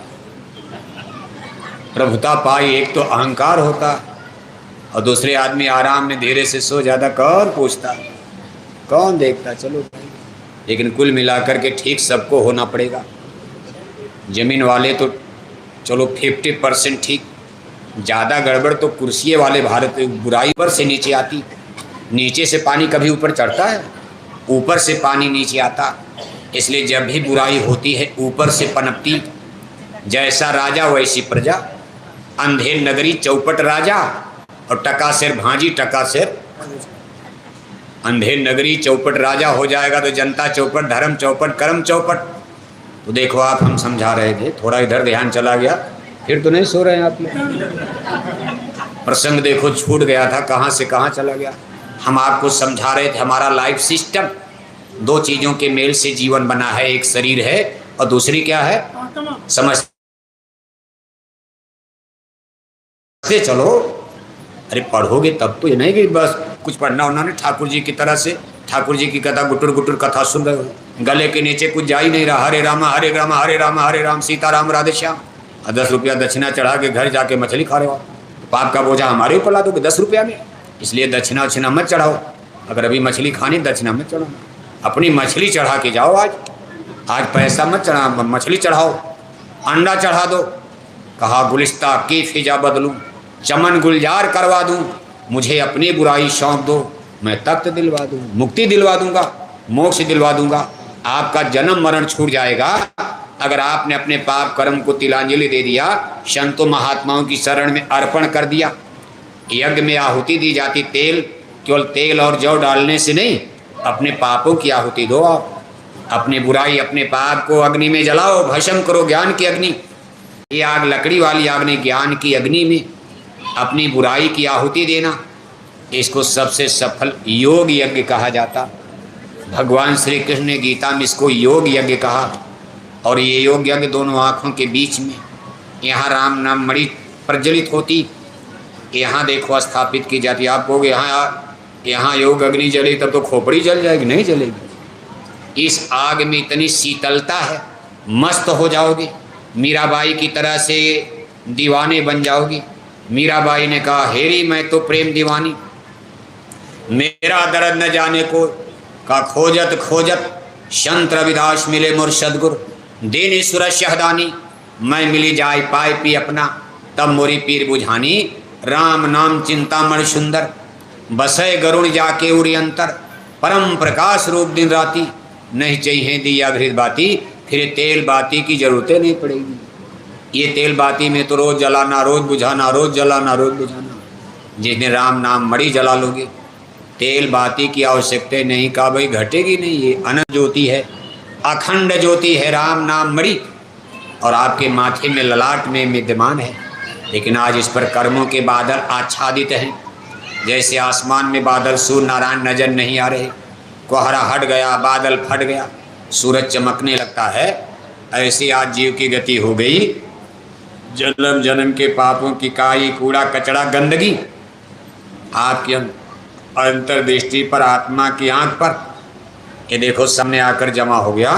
प्रभुता पाई। एक तो अहंकार होता और दूसरे आदमी आराम में धीरे से सो जाता। कौन पूछता, कौन देखता? चलो, लेकिन कुल मिलाकर के ठीक सबको होना पड़ेगा। जमीन वाले तो चलो 50% ठीक, ज़्यादा गड़बड़ तो कुर्सी वाले। भारत बुराई पर से नीचे आती, नीचे से पानी कभी ऊपर चढ़ता है, ऊपर से पानी नीचे आता। इसलिए जब भी बुराई होती है ऊपर से पनपती। जैसा राजा वैसी प्रजा, अंधेर नगरी चौपट राजा और टका सिर भांजी टका सिर। अंधेर नगरी चौपट राजा हो जाएगा तो जनता चौपट, धर्म चौपट, कर्म चौपट। तो देखो आप, हम समझा रहे थे, थोड़ा इधर ध्यान चला गया, फिर तो नहीं सो रहे हैं आप लोग। प्रसंग देखो छूट गया था, कहाँ से कहाँ चला गया। हम आपको समझा रहे थे हमारा लाइफ सिस्टम 2 चीज़ों के मेल से जीवन बना है। एक शरीर है और दूसरी क्या है? समझते चलो। अरे पढ़ोगे तब तो, ये नहीं कि बस कुछ पढ़ना उन्होंने ठाकुर जी की तरह से ठाकुर जी की कथा गुटुर गुटुर कथा सुन रहे हो। गले के नीचे कुछ जा ही नहीं रहा। हरे राम हरे राम हरे राम हरे राम सीताराम राधे श्याम। 10 रुपया दक्षिणा चढ़ा के घर जाके मछली खा रहे हो। पाप का बोझा हमारे ऊपर ला दोगे 10 रुपया में। इसलिए दक्षिणा उछिना मत चढ़ाओ। अगर अभी मछली खानी, दक्षिणा मत चढ़ाओ, अपनी मछली चढ़ा के जाओ। आज पैसा मत चढ़ा, मछली चढ़ाओ, अंडा चढ़ा दो। कहा गुलिस्ता की फिजा बदलूं, चमन गुलजार करवा दूं, मुझे अपनी बुराई सौंप दो, मैं तख्त दिलवा दूं, मुक्ति दिलवा दूंगा, मोक्ष दिलवा दूंगा। आपका जन्म मरण छूट जाएगा अगर आपने अपने पाप कर्म को तिलांजलि दे दिया, संतों महात्माओं की शरण में अर्पण कर दिया। यज्ञ में आहुति दी जाती तेल, केवल तेल और जौ डालने से नहीं, अपने पापों की आहुति दो। आप अपनी बुराई, अपने पाप को अग्नि में जलाओ, भस्म करो ज्ञान की अग्नि। ये आग लकड़ी वाली आग नहीं, ज्ञान की अग्नि में अपनी बुराई की आहुति देना, इसको सबसे सफल योग यज्ञ कहा जाता। भगवान श्री कृष्ण ने गीता में इसको योग यज्ञ कहा। और ये योग यज्ञ दोनों आँखों के बीच में, यहाँ राम नाम मणि प्रज्वलित होती, यहाँ देखो स्थापित की जाती। आप कहोगे यहाँ योग अग्नि जले तब तो खोपड़ी जल जाएगी, नहीं जलेगी। इस आग में इतनी शीतलता है, मस्त हो जाओगे, मीराबाई की तरह से दीवाने बन जाओगी। मीराबाई ने कहा, हेरी मैं तो प्रेम दीवानी, मेरा दर्द न जाने को। का खोजत खोजत संत रविदास मिले मोर सदगुरु, देने सुर शहदानी, मैं मिली जाय पाए पी अपना, तब मोरी पीर बुझानी। राम नाम चिंतामणि सुंदर, बसे गरुण जाके उड़ी अंतर, परम प्रकाश रूप दिन राती, नहीं चाहिए दिया घृत बाती, फिर तेल बाती की जरूरतें नहीं पड़ेगी। ये तेल बाती में तो रोज जलाना, रोज बुझाना, रोज जलाना, रोज बुझाना। जिस दिन राम नाम मणि जला लोगे, तेल बाती की आवश्यकता नहीं। कहा भाई घटेगी नहीं, ये अनंत ज्योति है, अखंड ज्योति है राम नाम मणि, और आपके माथे में ललाट में विद्यमान है। लेकिन आज इस पर कर्मों के बादल आच्छादित हैं। जैसे आसमान में बादल, सूर्य नारायण नजर नहीं आ रहे, कोहरा हट गया, बादल फट गया, सूरज चमकने लगता है, ऐसी आज जीव की गति हो गई। जन्म जन्म के पापों की काई कूड़ा कचड़ा गंदगी आपकी अंतर्दृष्टि पर, आत्मा की आंख पर ये देखो सामने आकर जमा हो गया।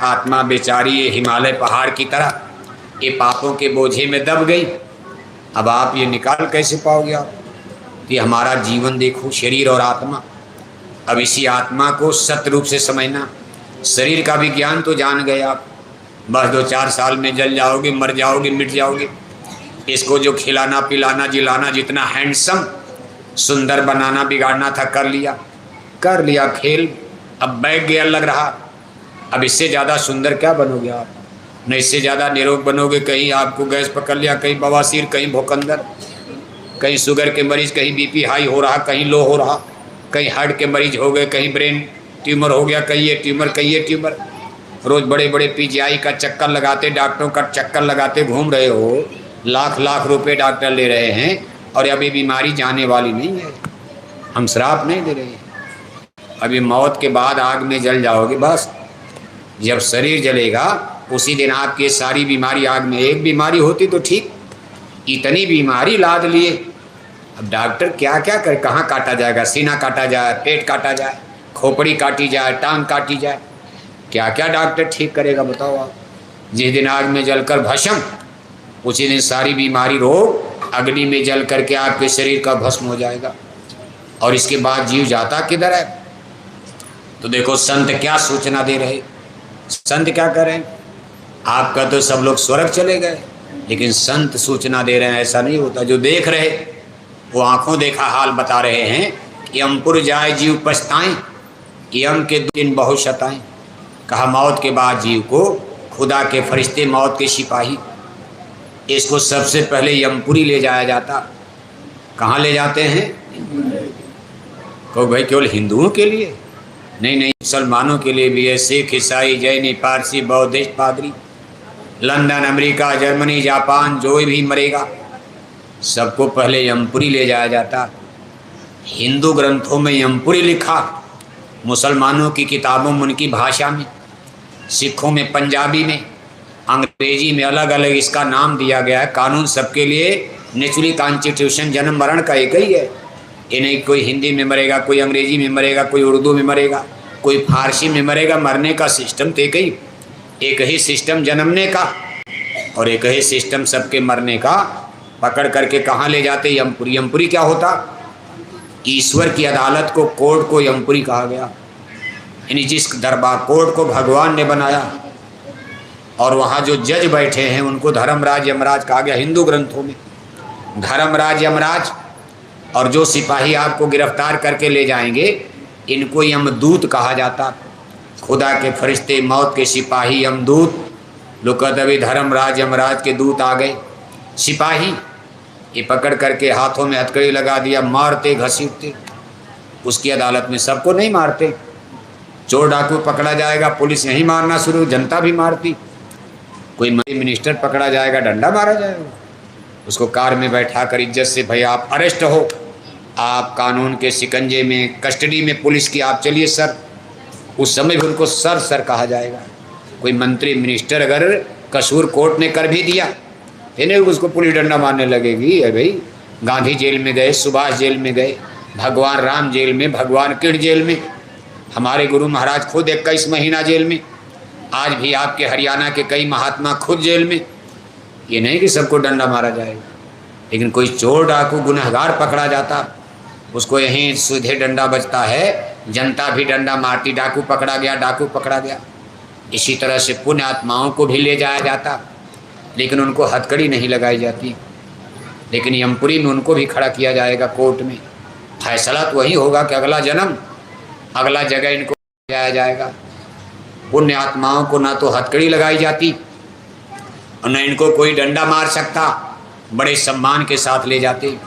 आत्मा बेचारी ये हिमालय पहाड़ की तरह ये पापों के बोझे में दब गई। अब आप ये निकाल कैसे पाओगे आप? कि हमारा जीवन देखो, शरीर और आत्मा। अब इसी आत्मा को सत्य रूप से समझना। शरीर का भी ज्ञान तो जान गए आप, बस 2-4 साल में जल जाओगे, मर जाओगे, मिट जाओगे। इसको जो खिलाना पिलाना जिलाना, जितना हैंडसम सुंदर बनाना बिगाड़ना था कर लिया खेल। अब बैठ गया लग रहा। अब इससे ज़्यादा सुंदर क्या बनोगे आप? न इससे ज़्यादा निरोग बनोगे। कहीं आपको गैस पकड़ लिया, कहीं बवासीर, कहीं भूखंदर, कहीं शुगर के मरीज, कहीं बीपी हाई हो रहा, कहीं लो हो रहा, कहीं हार्ट के मरीज हो गए, कहीं ब्रेन ट्यूमर हो गया, कहीं ये ट्यूमर, कहीं ये ट्यूमर। रोज़ बड़े बड़े पीजीआई का चक्कर लगाते, डॉक्टरों का चक्कर लगाते घूम रहे हो। लाख लाख रुपए डॉक्टर ले रहे हैं और अभी बीमारी जाने वाली नहीं है। हम श्राप नहीं दे रहे हैं। अभी मौत के बाद आग में जल जाओगे। बस जब शरीर जलेगा उसी दिन आपकी सारी बीमारी आग में। एक बीमारी होती तो ठीक, इतनी बीमारी लाद लिए। अब डॉक्टर क्या क्या करे? कहाँ काटा जाएगा? सीना काटा जाए, पेट काटा जाए, खोपड़ी काटी जाए, टांग काटी जाए, क्या क्या डॉक्टर ठीक करेगा बताओ आप? जिस दिन आग में जलकर भस्म, उसी दिन सारी बीमारी रोग अग्नि में जल करके आपके शरीर का भस्म हो जाएगा। और इसके बाद जीव जाता किधर है? तो देखो संत क्या सूचना दे रहे। संत क्या कर रहे हैं? आपका तो सब लोग स्वर्ग चले गए, लेकिन संत सूचना दे रहे हैं ऐसा नहीं होता। जो देख रहे वो आंखों देखा हाल बता रहे हैं कि यमपुर जाए जीव पछताएं, यम के दिन बहुत शताएं। कहा मौत के बाद जीव को खुदा के फरिश्ते, मौत के सिपाही, इसको सबसे पहले यमपुरी ले जाया जाता। कहाँ ले जाते हैं? तो भाई केवल हिंदुओं के लिए नहीं, मुसलमानों के लिए भी है। सिख, ईसाई, जैनी, पारसी, बौद्धिस्ट, पादरी, लंदन, अमेरिका, जर्मनी, जापान, जो भी मरेगा सबको पहले यमपुरी ले जाया जाता। हिंदू ग्रंथों में यमपुरी लिखा, मुसलमानों की किताबों में उनकी भाषा में, सिखों में पंजाबी में, अंग्रेजी में अलग अलग इसका नाम दिया गया है। कानून सबके लिए, नेचुरली कॉन्स्टिट्यूशन जन्म मरण का एक ही है। ये नहीं कोई हिंदी में मरेगा, कोई अंग्रेजी में मरेगा, कोई उर्दू में मरेगा, कोई फारसी में मरेगा। मरने का सिस्टम तो एक ही सिस्टम जन्मने का और एक ही सिस्टम सबके मरने का। पकड़ करके कहाँ ले जाते? यमपुरी। यमपुरी क्या होता? ईश्वर की अदालत को, कोर्ट को यमपुरी कहा गया। यानी जिस दरबार कोर्ट को भगवान ने बनाया और वहाँ जो जज बैठे हैं उनको धर्मराज यमराज कहा गया हिंदू ग्रंथों में। धर्मराज यमराज और जो सिपाही आपको गिरफ्तार करके ले जाएंगे इनको यमदूत कहा जाता। खुदा के फरिश्ते, मौत के सिपाही, यमदूत। लोग कहते अभी धर्मराज यमराज के दूत आ गए। सिपाही ये पकड़ करके हाथों में हथकड़ी लगा दिया, मारते घसीटते। उसकी अदालत में सबको नहीं मारते। चोर डाकू पकड़ा जाएगा, पुलिस यहीं मारना शुरू, जनता भी मारती। कोई मिनिस्टर पकड़ा जाएगा, डंडा मारा जाएगा। उसको कार में बैठा कर इज्जत से, भाई आप अरेस्ट हो, आप कानून के शिकंजे में, कस्टडी में पुलिस की, आप चलिए सर। उस समय भी उनको सर कहा जाएगा। कोई मंत्री मिनिस्टर अगर कसूर कोर्ट ने कर भी दिया फिर नहीं उसको पुलिस डंडा मारने लगेगी। अरे भाई गांधी जेल में गए, सुभाष जेल में गए, भगवान राम जेल में, भगवान कृष्ण जेल में, हमारे गुरु महाराज खुद 21 महीना जेल में, आज भी आपके हरियाणा के कई महात्मा खुद जेल में। ये नहीं कि सबको डंडा मारा जाएगा, लेकिन कोई चोर डाकू गुनहगार पकड़ा जाता उसको यहीं सीधे डंडा बजता है। जनता भी डंडा मारती, डाकू पकड़ा गया, डाकू पकड़ा गया। इसी तरह से पुण्य आत्माओं को भी ले जाया जाता, लेकिन उनको हथकड़ी नहीं लगाई जाती। लेकिन यमपुरी में उनको भी खड़ा किया जाएगा कोर्ट में। फैसला तो वही होगा कि अगला जन्म, अगला जगह इनको जाया जाएगा। पुण्य आत्माओं को ना तो हथकड़ी लगाई जाती और न इनको कोई डंडा मार सकता, बड़े सम्मान के साथ ले जाते।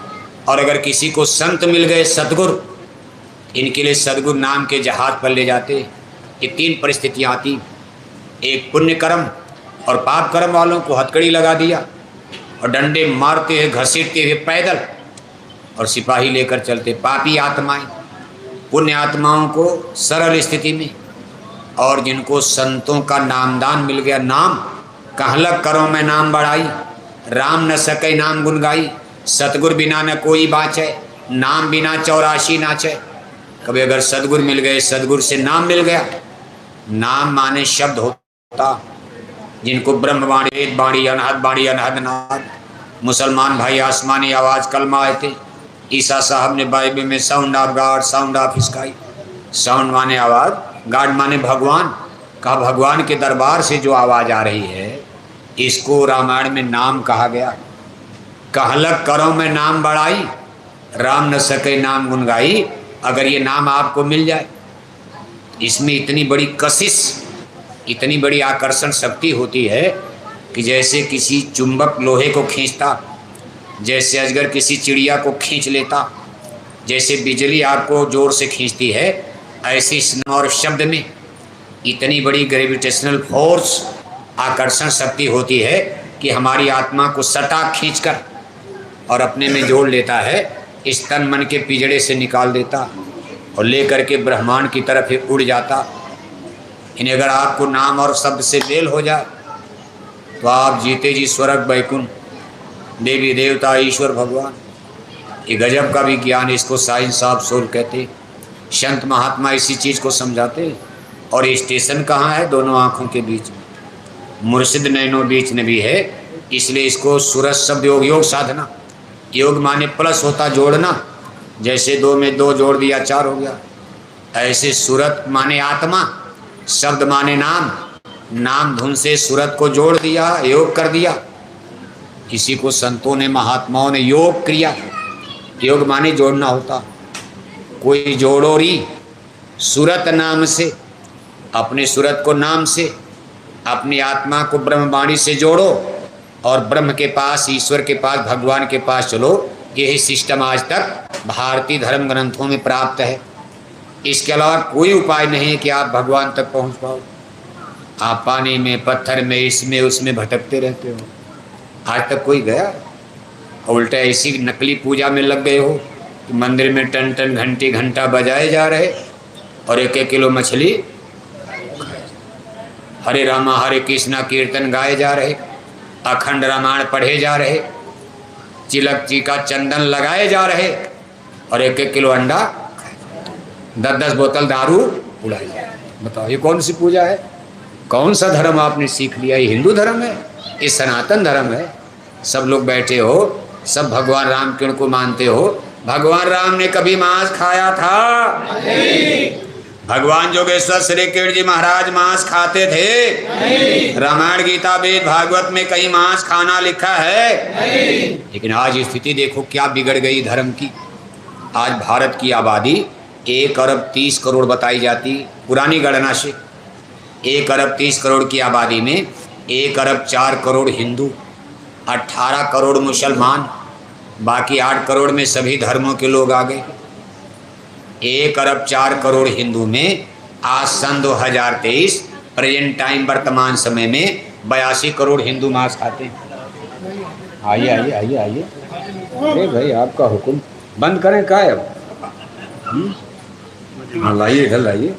और अगर किसी को संत मिल गए, सतगुरु, इनके लिए सतगुरु नाम के जहाज पर ले जाते। ये 3 परिस्थितियाँ आती। एक पुण्य कर्म और पाप कर्म वालों को हथकड़ी लगा दिया और डंडे मारते हुए घसीटते हुए पैदल और सिपाही लेकर चलते। पापी आत्माएं, पुण्य आत्माओं को सरल स्थिति में, और जिनको संतों का नामदान मिल गया, नाम, कहलक करो मैं नाम बढ़ाई, राम न सके नाम गुन गाई। सतगुर बिना न कोई बाँचे, नाम बिना 84 नाचे। कभी अगर सदगुरु मिल गए, सदगुरु से नाम मिल गया। नाम माने शब्द होता, जिनको ब्रह्मवाणी, वेद वाणी, अनहद वाणी, अनहद नाद। मुसलमान भाई आसमानी आवाज कलमा आए थे। ईसा साहब ने बाइबल में sound of God, sound of sky. Sound माने आवाज, गॉड माने भगवान। कहा भगवान के दरबार से जो आवाज आ रही है, इसको रामायण में नाम कहा गया। कहलक करो मैं नाम बढ़ाई, राम न सके नाम गुन गाई। अगर ये नाम आपको मिल जाए, इसमें इतनी बड़ी कशिश, इतनी बड़ी आकर्षण शक्ति होती है कि जैसे किसी चुंबक लोहे को खींचता, जैसे अजगर किसी चिड़िया को खींच लेता, जैसे बिजली आपको जोर से खींचती है, ऐसे इस नाम और शब्द में इतनी बड़ी ग्रेविटेशनल फोर्स, आकर्षण शक्ति होती है कि हमारी आत्मा को सटा खींचकर और अपने में जोड़ लेता है, इस तन मन के पिजड़े से निकाल देता और लेकर के ब्रह्मांड की तरफ ही उड़ जाता। इन्हें अगर आपको नाम और शब्द से मेल हो जाए तो आप जीते जी स्वर्ग वैकुंठ, देवी देवता, ईश्वर भगवान। ये गजब का भी ज्ञान, इसको साइंस ऑफ सोल कहते। संत महात्मा इसी चीज़ को समझाते। और ये स्टेशन कहाँ है? दोनों आँखों के बीच में, मुर्शिद नैनो बीच में भी है। इसलिए इसको सूरज शब्द योग, योग साधना। योग माने प्लस होता जोड़ना, जैसे 2 में 2 जोड़ दिया 4 हो गया। ऐसे सूरत माने आत्मा, शब्द माने नाम, नाम धुन से सूरत को जोड़ दिया, योग कर दिया। इसी को संतों ने, महात्माओं ने योग क्रिया, योग माने जोड़ना होता। कोई जोड़ो री सूरत नाम से, अपने सूरत को नाम से, अपनी आत्मा को ब्रह्मवाणी से जोड़ो और ब्रह्म के पास, ईश्वर के पास, भगवान के पास चलो। यही सिस्टम आज तक भारतीय धर्म ग्रंथों में प्राप्त है। इसके अलावा कोई उपाय नहीं है कि आप भगवान तक पहुंच पाओ। आप पानी में, पत्थर में, इसमें उसमें भटकते रहते हो। आज तक कोई गया? उल्टा ऐसी नकली पूजा में लग गए हो कि मंदिर में टन टन घंटी घंटा बजाए जा रहे और 1-1 किलो मछली, हरे रामा हरे कृष्णा कीर्तन गाए जा रहे, अखंड रामायण पढ़े जा रहे, चिलक जी का चंदन लगाए जा रहे और 1-1 किलो अंडा, 10-10 बोतल दारू उड़ाई जा रही। बताओ ये कौन सी पूजा है? कौन सा धर्म आपने सीख लिया? ये हिंदू धर्म है? ये सनातन धर्म है? सब लोग बैठे हो, सब भगवान राम किरण को मानते हो। भगवान राम ने कभी मांस खाया था? नहीं। भगवान जोगेश्वर श्री किरण जी महाराज मांस खाते थे? रामायण, गीता, वेद, भागवत में कहीं मांस खाना लिखा है? नहीं। लेकिन आज स्थिति देखो क्या बिगड़ गई धर्म की। आज भारत की आबादी 1 अरब 30 करोड़ बताई जाती पुरानी गणना से। 1 अरब 30 करोड़ की आबादी में 1 अरब 4 करोड़ हिंदू, 18 करोड़ मुसलमान, बाकी 8 करोड़ में सभी धर्मों के लोग आ गए। 1 अरब 4 करोड़ हिंदू में आज सन 2023 प्रेजेंट टाइम वर्तमान समय में 82 करोड़ हिंदू मांस खाते हैं। आइए आइए आइए आइए। अरे भाई आपका हुक्म, बंद करें क्या है अब? हाँ लाइए, इधर लाइए।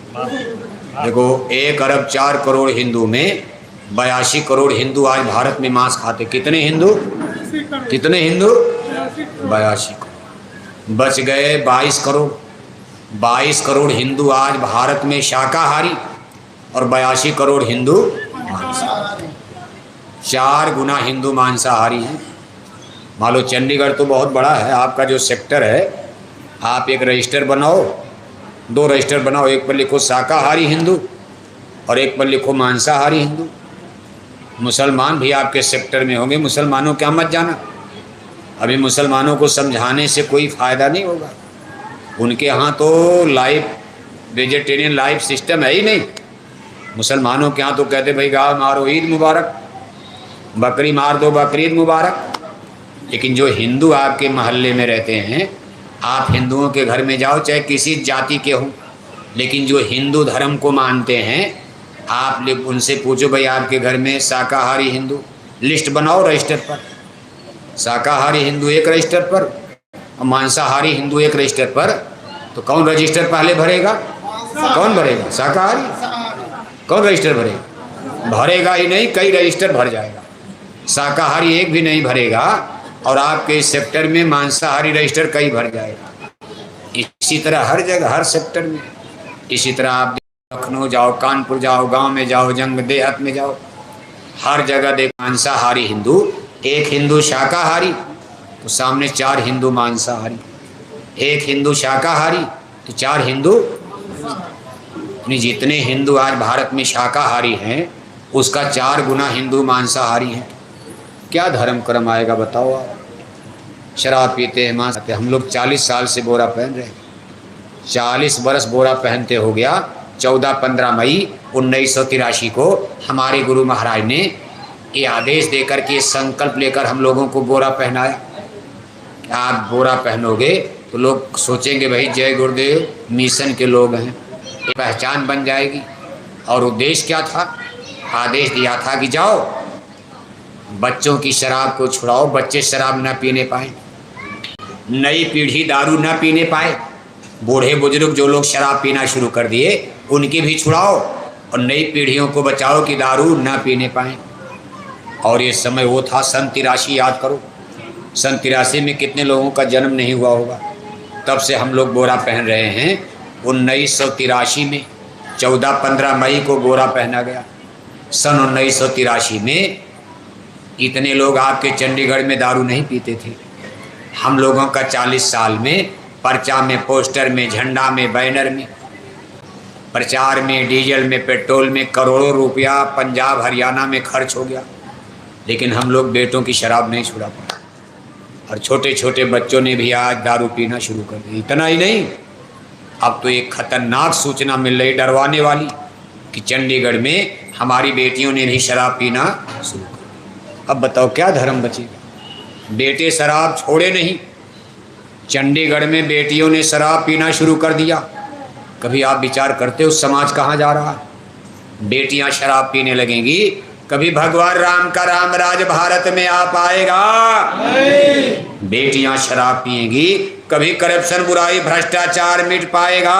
देखो 1 अरब 4 करोड़ हिंदू में 82 करोड़ हिंदू आज भारत में मांस खाते। कितने हिंदू? कितने हिंदू? 82 करोड़। बच गए 22 करोड़। 22 करोड़ हिंदू आज भारत में शाकाहारी और 82 करोड़ हिंदू मांसाहारी। 4 गुना हिंदू मांसाहारी हैं। मान लो चंडीगढ़ तो बहुत बड़ा है, आपका जो सेक्टर है, आप एक रजिस्टर बनाओ, 2 रजिस्टर बनाओ, एक पर लिखो शाकाहारी हिंदू और एक पर लिखो मांसाहारी हिंदू। मुसलमान भी आपके सेक्टर में होंगे, मुसलमानों क्या मत जाना। अभी मुसलमानों को समझाने से कोई फ़ायदा नहीं होगा। उनके यहाँ तो वेजिटेरियन लाइफ सिस्टम है ही नहीं। मुसलमानों के यहाँ तो कहते भाई गाय मारो ईद मुबारक, बकरी मार दो बकरीद मुबारक। लेकिन जो हिंदू आपके मोहल्ले में रहते हैं, आप हिंदुओं के घर में जाओ, चाहे किसी जाति के हों, लेकिन जो हिंदू धर्म को मानते हैं, आप उनसे पूछो भाई आपके घर में शाकाहारी हिंदू, लिस्ट बनाओ रजिस्टर पर। शाकाहारी हिंदू एक रजिस्टर पर और मांसाहारी हिंदू एक रजिस्टर पर, तो कौन रजिस्टर पहले भरेगा? कौन भरेगा? शाकाहारी। कौन रजिस्टर भरेगा? भरेगा ही नहीं, कई रजिस्टर भर जाएगा। शाकाहारी एक भी नहीं भरेगा और आपके इस सेक्टर में मांसाहारी रजिस्टर कई भर जाएगा। इसी तरह हर जगह, हर सेक्टर में। इसी तरह आप लखनऊ जाओ, कानपुर जाओ, गांव में जाओ, जंग देहात में जाओ, हर जगह देख मांसाहारी हिंदू, एक हिंदू शाकाहारी तो सामने 4 हिंदू मांसाहारी, एक हिंदू शाकाहारी तो 4 हिंदू। जितने हिंदू आज भारत में शाकाहारी हैं उसका 4 गुना हिंदू मांसाहारी हैं। क्या धर्म कर्म आएगा बताओ आप। शराब पीते हैं, मांस खाते हैं। हम लोग 40 साल से बोरा पहन रहे हैं, 40 बरस बोरा पहनते हो गया। 14-15 मई 1983 को हमारे गुरु महाराज ने ये आदेश देकर के संकल्प लेकर हम लोगों को बोरा पहनाया। आप बोरा पहनोगे तो लोग सोचेंगे भाई जय गुरुदेव मिशन के लोग हैं, पहचान बन जाएगी। और उद्देश्य क्या था? आदेश दिया था कि जाओ बच्चों की शराब को छुड़ाओ, बच्चे शराब न पीने पाए, नई पीढ़ी दारू न पीने पाए। बूढ़े बुजुर्ग जो लोग शराब पीना शुरू कर दिए उनकी भी छुड़ाओ और नई पीढ़ियों को बचाओ कि दारू न पीने पाए। और ये समय वो था सन 83, याद करो सन 83 में कितने लोगों का जन्म नहीं हुआ होगा। तब से हम लोग बोरा पहन रहे हैं। 1983 में 14-15 मई को बोरा पहना गया। सन 1983 में इतने लोग आपके चंडीगढ़ में दारू नहीं पीते थे। हम लोगों का 40 साल में पर्चा में, पोस्टर में, झंडा में, बैनर में, प्रचार में, डीजल में, पेट्रोल में करोड़ों रुपया पंजाब हरियाणा में खर्च हो गया, लेकिन हम लोग बेटों की शराब नहीं छुड़ा पाए। और छोटे छोटे बच्चों ने भी आज दारू पीना शुरू कर दिया। इतना ही नहीं, अब तो एक खतरनाक सूचना मिल रही डरवाने वाली कि चंडीगढ़ में हमारी बेटियों ने भी शराब पीना शुरू कर दिया। अब बताओ क्या धर्म बचेगा? बेटे शराब छोड़े नहीं, चंडीगढ़ में बेटियों ने शराब पीना शुरू कर दिया। कभी आप विचार करते हो समाज कहाँ जा रहा है? बेटियां शराब पीने लगेंगी, कभी भगवान राम का राम राज भारत में आ पाएगा? बेटियां शराब पिएंगी, कभी करप्शन, बुराई, भ्रष्टाचार मिट पाएगा?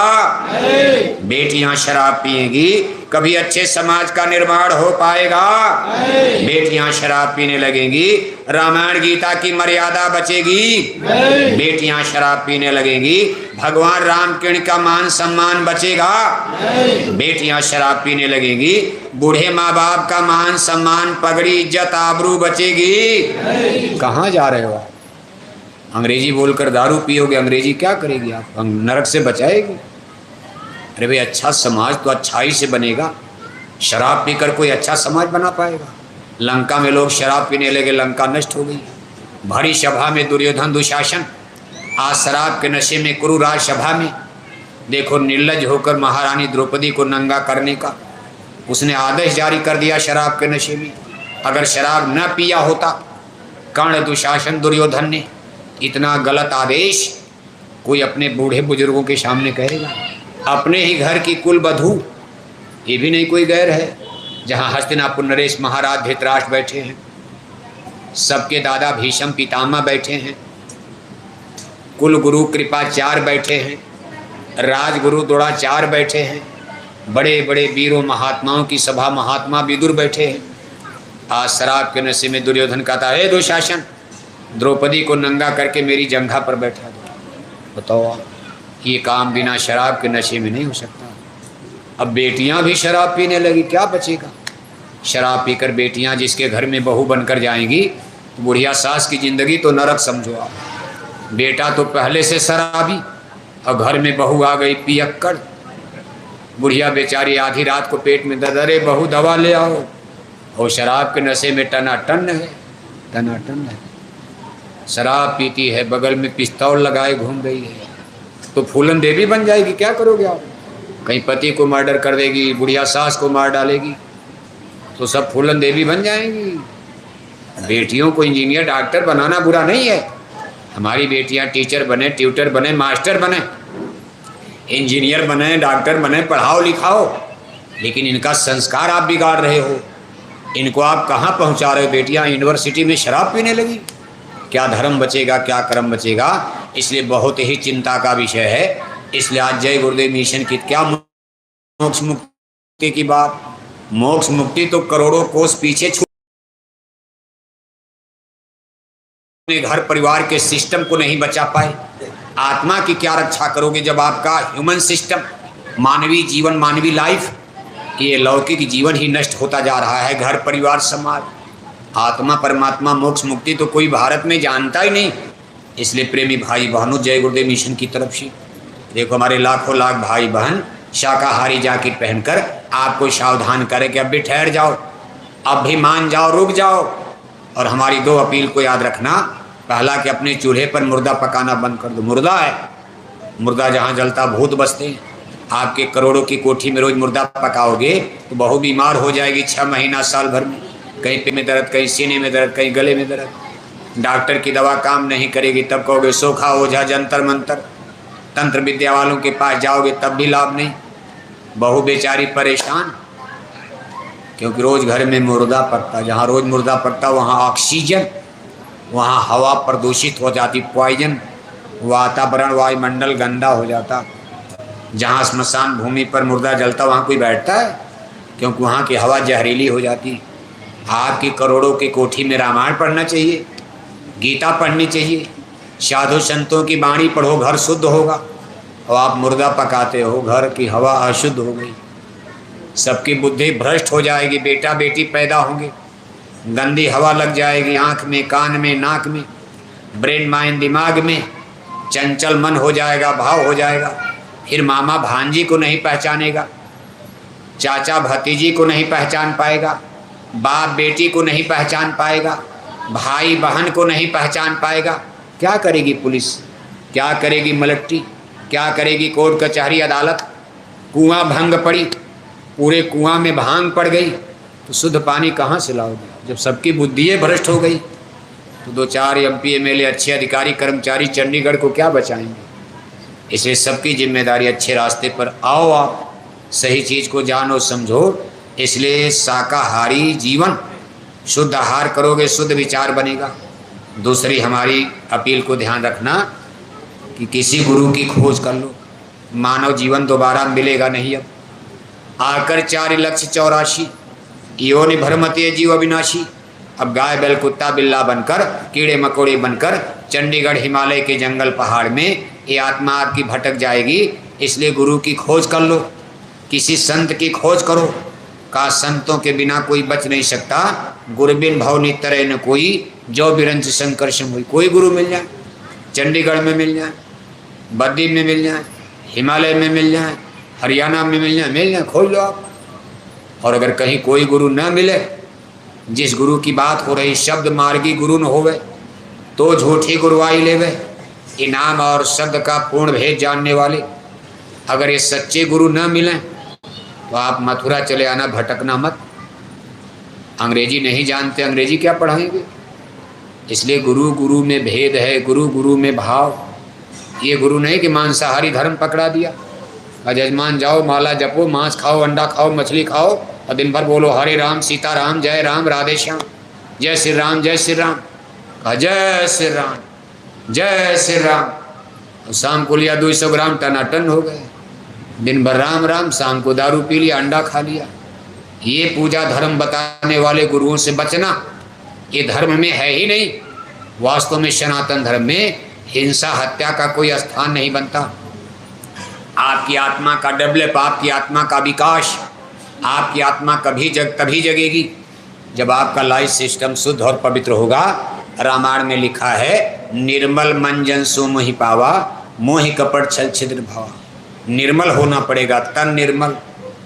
बेटियां शराब पिएंगी, कभी अच्छे समाज का निर्माण हो पाएगा? बेटियां शराब पीने लगेंगी, रामायण गीता की मर्यादा बचेगी? बेटियां शराब पीने लगेंगी, भगवान राम कृष्ण का मान सम्मान बचेगा? बेटियां शराब पीने लगेंगी, बूढ़े माँ बाप का मान सम्मान, पगड़ी, इज्जत, आबरू बचेगी? कहाँ जा रहे हो आप? अंग्रेजी बोलकर दारू पियोगे, अंग्रेजी क्या करेगी आप? नरक से बचाएगी? अरे भाई अच्छा समाज तो अच्छाई से बनेगा। शराब पीकर कोई अच्छा समाज बना पाएगा? लंका में लोग शराब पीने लगे, लंका नष्ट हो गई। भरी सभा में दुर्योधन दुशासन, आज शराब के नशे में कुरु राज सभा में देखो निर्लज होकर महारानी द्रौपदी को नंगा करने का उसने आदेश जारी कर दिया शराब के नशे में। अगर शराब न पिया होता कर्ण दुशासन दुर्योधन ने इतना गलत आदेश कोई अपने बूढ़े बुजुर्गों के सामने कहेगा? अपने ही घर की कुल बधू, ये भी नहीं कोई गैर है। जहाँ हस्तिनापुर नरेश महाराज धृतराष्ट्र बैठे हैं, सबके दादा भीष्म पितामह बैठे हैं, कुल गुरु कृपाचार्य बैठे हैं, राजगुरु द्रोणाचार्य बैठे हैं, बड़े बड़े वीरों महात्माओं की सभा महात्मा विदुर बैठे हैं। आज शराब के नशे में दुर्योधन कहता है दुशासन द्रौपदी को नंगा करके मेरी जंघा पर बैठा दो। बताओ आप, ये काम बिना शराब के नशे में नहीं हो सकता। अब बेटियां भी शराब पीने लगी, क्या बचेगा? शराब पीकर बेटियां जिसके घर में बहू बनकर जाएंगी तो बुढ़िया सास की ज़िंदगी तो नरक समझो आप। बेटा तो पहले से शराबी और घर में बहू आ गई पियक्कड़। बुढ़िया बेचारी आधी रात को पेट में दर्द, अरे बहू दवा ले आओ, और शराब के नशे में टनाटन है, टनाटन है। शराब पीती है, बगल में पिस्तौल लगाए घूम रही है, तो फूलन देवी बन जाएगी। क्या करोगे आप? कहीं पति को मर्डर कर देगी, बुढ़िया सास को मार डालेगी, तो सब फूलन देवी बन जाएंगी। बेटियों को इंजीनियर डॉक्टर बनाना बुरा नहीं है। हमारी बेटियां टीचर बने, ट्यूटर बने, मास्टर बने, इंजीनियर बने, डॉक्टर बने, पढ़ाओ लिखाओ, लेकिन इनका संस्कार आप बिगाड़ रहे हो। इनको आप कहाँ पहुँचा रहे हो? बेटियाँ यूनिवर्सिटी में शराब पीने लगी, क्या धर्म बचेगा, क्या कर्म बचेगा? इसलिए बहुत ही चिंता का विषय है। इसलिए आज जय गुरुदेव मिशन की क्या मोक्ष मुक्ति की बात, मोक्ष मुक्ति तो करोड़ों कोस पीछे छूट, घर परिवार के सिस्टम को नहीं बचा पाए, आत्मा की क्या रक्षा करोगे जब आपका ह्यूमन सिस्टम, मानवीय जीवन, मानवीय लाइफ, ये लौकिक जीवन ही नष्ट होता जा रहा है। घर परिवार समाज, आत्मा परमात्मा मोक्ष मुक्ति तो कोई भारत में जानता ही नहीं। इसलिए प्रेमी भाई बहनों, जय गुरुदेव मिशन की तरफ से देखो हमारे लाखों लाख भाई बहन शाकाहारी जैकेट पहनकर आपको सावधान करें कि अब भी ठहर जाओ, अब भी मान जाओ, रुक जाओ। और हमारी दो अपील को याद रखना। पहला कि अपने चूल्हे पर मुर्दा पकाना बंद कर दो। मुर्दा है, मुर्दा जहाँ जलता भूत बसते हैं। आपके करोड़ों की कोठी में रोज मुर्दा पकाओगे तो बहु बीमार हो जाएगी 6 महीना साल भर में। कहीं पे में दर्द, कहीं सीने में दर्द, कहीं गले में दर्द। डॉक्टर की दवा काम नहीं करेगी, तब कहोगे सोखा ओझा जंतर मंतर। तंत्र विद्या वालों के पास जाओगे तब भी लाभ नहीं। बहु बेचारी परेशान, क्योंकि रोज घर में मुर्दा पकता। जहाँ रोज मुर्दा पकता वहाँ ऑक्सीजन, वहाँ हवा प्रदूषित हो जाती, पॉइजन, वातावरण वायुमंडल गंदा हो जाता। जहाँ स्मशान भूमि पर मुर्दा जलता वहाँ कोई बैठता है, क्योंकि वहाँ की हवा जहरीली हो जाती। आपकी करोड़ों की कोठी में रामायण पढ़ना चाहिए, गीता पढ़नी चाहिए, साधु संतों की वाणी पढ़ो, घर शुद्ध होगा। और आप मुर्दा पकाते हो, घर की हवा अशुद्ध हो गई, सबकी बुद्धि भ्रष्ट हो जाएगी। बेटा बेटी पैदा होंगे, गंदी हवा लग जाएगी आँख में, कान में, नाक में, ब्रेन माइंड दिमाग में, चंचल मन हो जाएगा, भाव हो जाएगा। फिर मामा भांजी को नहीं पहचानेगा, चाचा भतीजी को नहीं पहचान पाएगा, बाप बेटी को नहीं पहचान पाएगा, भाई बहन को नहीं पहचान पाएगा। क्या करेगी पुलिस, क्या करेगी मिलिट्री, क्या करेगी कोर्ट कचहरी अदालत। कुआं भंग पड़ी, पूरे कुआं में भांग पड़ गई तो शुद्ध पानी कहाँ से लाओगे। जब सबकी बुद्धि भ्रष्ट हो गई तो 2-4 MP MLA अच्छे अधिकारी कर्मचारी चंडीगढ़ को क्या बचाएंगे। इसलिए सबकी जिम्मेदारी, अच्छे रास्ते पर आओ, आप सही चीज़ को जानो समझो। इसलिए शाकाहारी जीवन, शुद्ध आहार करोगे शुद्ध विचार बनेगा। दूसरी हमारी अपील को ध्यान रखना कि किसी गुरु की खोज कर लो। मानव जीवन दोबारा मिलेगा नहीं। अब आकर 4,84,84 योनि भरमते जीव अविनाशी। अब गाय बैल कुत्ता बिल्ला बनकर, कीड़े मकोड़े बनकर चंडीगढ़ हिमालय के जंगल पहाड़ में ये आत्मा आपकी भटक जाएगी। इसलिए गुरु की खोज कर लो, किसी संत की खोज करो। का संतों के बिना कोई बच नहीं सकता। गुरबिन भव नितरे न कोई, जो बिरंच संकर्षम हुई। कोई गुरु मिल जाए, चंडीगढ़ में मिल जाए, बद्री में मिल जाए, हिमालय में मिल जाए, हरियाणा में मिल जाए, खोज लो आप। और अगर कहीं कोई गुरु न मिले, जिस गुरु की बात हो रही शब्द मार्गी गुरु न होवे तो झूठी गुरुआई लेवे। इनाम और शब्द का पूर्ण भेद जानने वाले अगर ये सच्चे गुरु न मिले तो आप मथुरा चले आना, भटकना मत। अंग्रेजी नहीं जानते, अंग्रेजी क्या पढ़ाएंगे। इसलिए गुरु गुरु में भेद है, गुरु गुरु में भाव। ये गुरु नहीं कि मांसाहारी धर्म पकड़ा दिया, जजमान जाओ माला जपो, मांस खाओ, अंडा खाओ, मछली खाओ और दिन भर बोलो हरे राम सीता राम जय राम राधे श्याम, जय श्री राम जय श्री राम, जय श्री राम जय श्री राम। शाम को लिया 200 ग्राम, टनाटन हो गए। दिन भर राम राम, शाम को दारू पी लिया, अंडा खा लिया। ये पूजा धर्म बताने वाले गुरुओं से बचना। ये धर्म में है ही नहीं। वास्तव में सनातन धर्म में हिंसा हत्या का कोई स्थान नहीं बनता। आपकी आत्मा का डेवलप, आपकी आत्मा का विकास, आपकी आत्मा तभी जगेगी जब आपका लाइफ सिस्टम शुद्ध और पवित्र होगा। रामायण में लिखा है, निर्मल मन जन सो मोहि पावा, मोहि कपट छल छिद्र भावा। निर्मल होना पड़ेगा, तन निर्मल,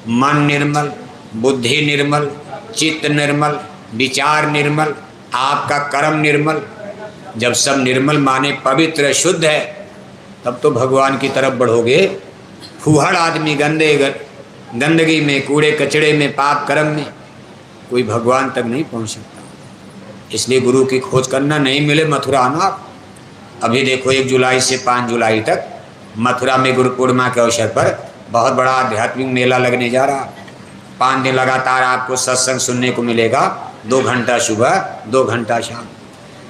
मन निर्मल, बुद्धि निर्मल, चित्त निर्मल, विचार निर्मल, आपका कर्म निर्मल। जब सब निर्मल माने पवित्र शुद्ध है तब तो भगवान की तरफ बढ़ोगे। फूहड़ आदमी गंदगी में, कूड़े कचड़े में, पाप कर्म में कोई भगवान तक नहीं पहुंच सकता। इसलिए गुरु की खोज करना, नहीं मिले मथुरा आना। अभी देखो 1 जुलाई से 5 जुलाई तक मथुरा में गुरु पूर्णिमा के अवसर पर बहुत बड़ा आध्यात्मिक मेला लगने जा रहा। 5 दिन लगातार आपको सत्संग सुनने को मिलेगा। 2 घंटा सुबह, 2 घंटा शाम।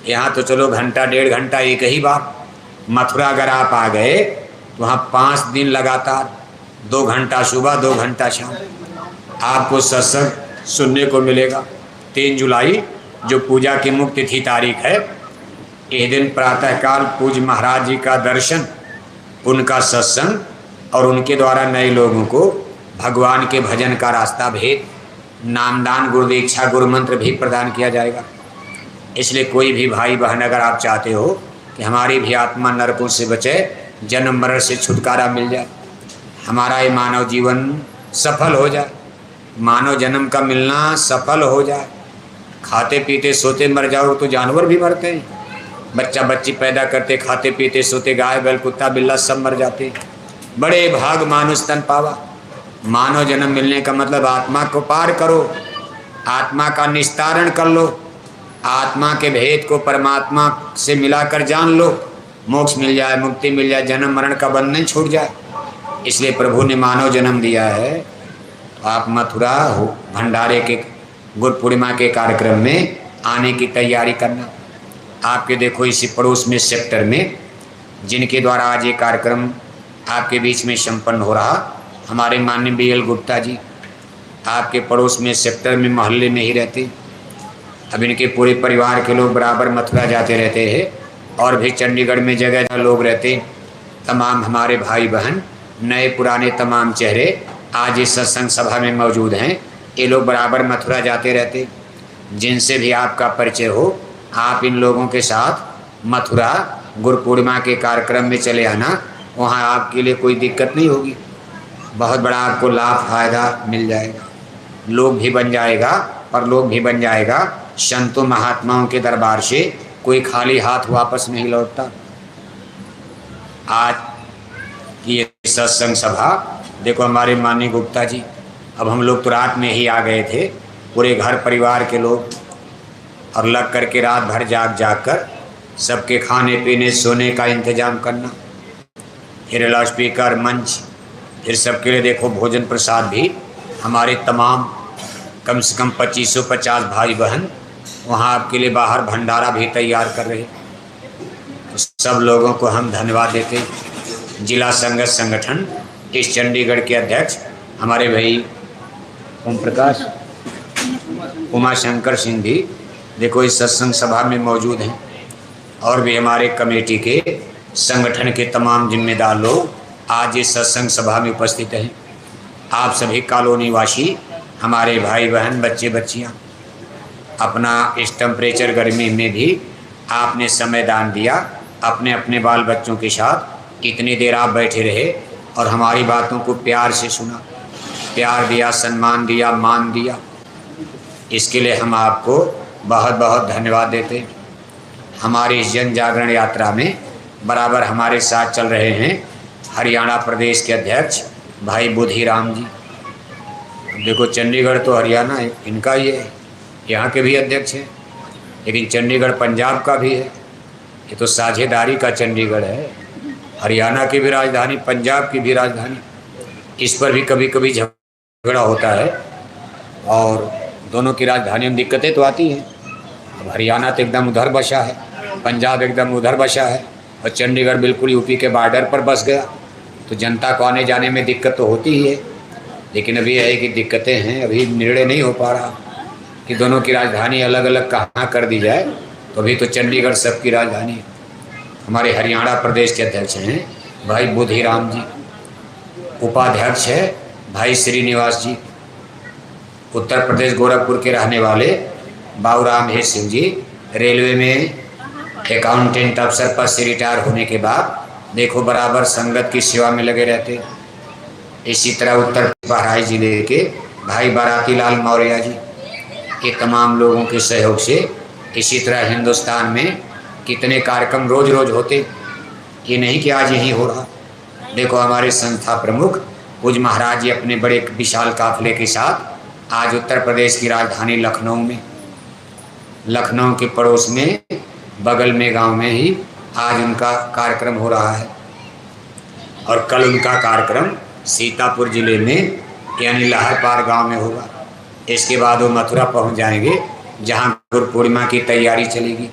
यहाँ तो चलो घंटा 1.5 घंटा एक ही बार। मथुरा अगर आप आ गए तो वहाँ 5 दिन लगातार 2 घंटा सुबह, 2 घंटा शाम आपको सत्संग सुनने को मिलेगा। 3 जुलाई जो पूजा की मुख्य तिथि तारीख है, इस दिन प्रातःकाल पूज्य महाराज जी का दर्शन, उनका सत्संग और उनके द्वारा नए लोगों को भगवान के भजन का रास्ता भेद, नामदान, गुरुदीक्षा, गुरु मंत्र भी प्रदान किया जाएगा। इसलिए कोई भी भाई बहन अगर आप चाहते हो कि हमारी भी आत्मा नरकों से बचे, जन्म मरण से छुटकारा मिल जाए, हमारा ये मानव जीवन सफल हो जाए, मानव जन्म का मिलना सफल हो जाए। खाते पीते सोते मर जाओ तो जानवर भी मरते हैं, बच्चा बच्ची पैदा करते खाते पीते सोते गाय बैल कुत्ता बिल्ला सब मर जाते। बड़े भाग मानुष तन पावा। मानव जन्म मिलने का मतलब आत्मा को पार करो, आत्मा का निस्तारण कर लो, आत्मा के भेद को परमात्मा से मिलाकर जान लो, मोक्ष मिल जाए, मुक्ति मिल जाए, जन्म मरण का बंधन छूट जाए। इसलिए प्रभु ने मानव जन्म दिया है। तो आप मथुरा हो भंडारे के गुरु पूर्णिमा के कार्यक्रम में आने की तैयारी करना। आपके देखो इसी पड़ोस में सेक्टर में जिनके द्वारा आज ये कार्यक्रम आपके बीच में संपन्न हो रहा, हमारे माननीय BL गुप्ता जी आपके पड़ोस में सेक्टर में मोहल्ले में ही रहते। अब इनके पूरे परिवार के लोग बराबर मथुरा जाते रहते हैं और भी चंडीगढ़ में जगह जगह लोग रहते। तमाम हमारे भाई बहन नए पुराने तमाम चेहरे आज इस सत्संग सभा में मौजूद हैं। ये लोग बराबर मथुरा जाते रहते। जिनसे भी आपका परिचय हो, आप इन लोगों के साथ मथुरा गुरु पूर्णिमा के कार्यक्रम में चले आना। वहाँ आपके लिए कोई दिक्कत नहीं होगी, बहुत बड़ा आपको लाभ फायदा मिल जाएगा। लोग भी बन जाएगा और लोग भी बन जाएगा। संतों महात्माओं के दरबार से कोई खाली हाथ वापस नहीं लौटता। आज की ये सत्संग सभा देखो हमारे माननीय गुप्ता जी, अब हम लोग तो रात में ही आ गए थे, पूरे घर परिवार के लोग, और लग करके रात भर जाग कर सबके खाने पीने सोने का इंतजाम करना, फिर लाउड स्पीकर मंच, फिर सबके लिए देखो भोजन प्रसाद भी। हमारे तमाम कम से कम 2550 भाई बहन वहाँ आपके लिए बाहर भंडारा भी तैयार कर रहे। तो सब लोगों को हम धन्यवाद देते। जिला संगत संगठन इस चंडीगढ़ के अध्यक्ष हमारे भाई ओम प्रकाश उमाशंकर सिंह भी देखो इस सत्संग सभा में मौजूद हैं, और भी हमारे कमेटी के संगठन के तमाम जिम्मेदार लोग आज इस सत्संग सभा में उपस्थित हैं। आप सभी कॉलोनी वासी हमारे भाई बहन बच्चे बच्चियां, अपना इस टेम्परेचर गर्मी में भी आपने समय दान दिया, अपने अपने बाल बच्चों के साथ इतनी देर आप बैठे रहे और हमारी बातों को प्यार से सुना, प्यार दिया, सम्मान दिया, मान दिया। इसके लिए हम आपको बहुत बहुत धन्यवाद देते हैं। हमारी इस जन जागरण यात्रा में बराबर हमारे साथ चल रहे हैं हरियाणा प्रदेश के अध्यक्ष भाई बुधिराम जी। देखो चंडीगढ़ तो हरियाणा है, इनका ही है, यहाँ के भी अध्यक्ष हैं, लेकिन चंडीगढ़ पंजाब का भी है। ये तो साझेदारी का चंडीगढ़ है, हरियाणा की भी राजधानी, पंजाब की भी राजधानी। इस पर भी कभी कभी झगड़ा होता है और दोनों की राजधानी में दिक्कतें तो आती हैं। अब हरियाणा तो एकदम उधर बसा है, पंजाब एकदम उधर बसा है, और चंडीगढ़ बिल्कुल यूपी के बॉर्डर पर बस गया, तो जनता को आने जाने में दिक्कत तो होती ही है। लेकिन अभी है कि दिक्कतें हैं, अभी निर्णय नहीं हो पा रहा कि दोनों की राजधानी अलग अलग कहाँ कर दी जाए। तो अभी तो चंडीगढ़ सबकी राजधानी है। हमारे हरियाणा प्रदेश के अध्यक्ष हैं भाई बुधिराम जी, उपाध्यक्ष है भाई श्रीनिवास जी, उत्तर प्रदेश गोरखपुर के रहने वाले बाबूराम हेर सिंह जी, रेलवे में अकाउंटेंट अफसर पद से रिटायर होने के बाद देखो बराबर संगत की सेवा में लगे रहते। इसी तरह उत्तर बहराइच जिले के भाई बाराती लाल मौर्य जी, ये तमाम लोगों के सहयोग से इसी तरह हिंदुस्तान में कितने कार्यक्रम रोज रोज होते, ये नहीं कि आज यही हो रहा। देखो हमारे संस्था प्रमुख पूज्य महाराज जी अपने बड़े विशाल काफिले के साथ आज उत्तर प्रदेश की राजधानी लखनऊ में, लखनऊ के पड़ोस में बगल में गांव में ही आज उनका कार्यक्रम हो रहा है। और कल उनका कार्यक्रम सीतापुर जिले में यानी लहरपार गांव में होगा। इसके बाद वो मथुरा पहुंच जाएंगे जहां गुरु पूर्णिमा की तैयारी चलेगी।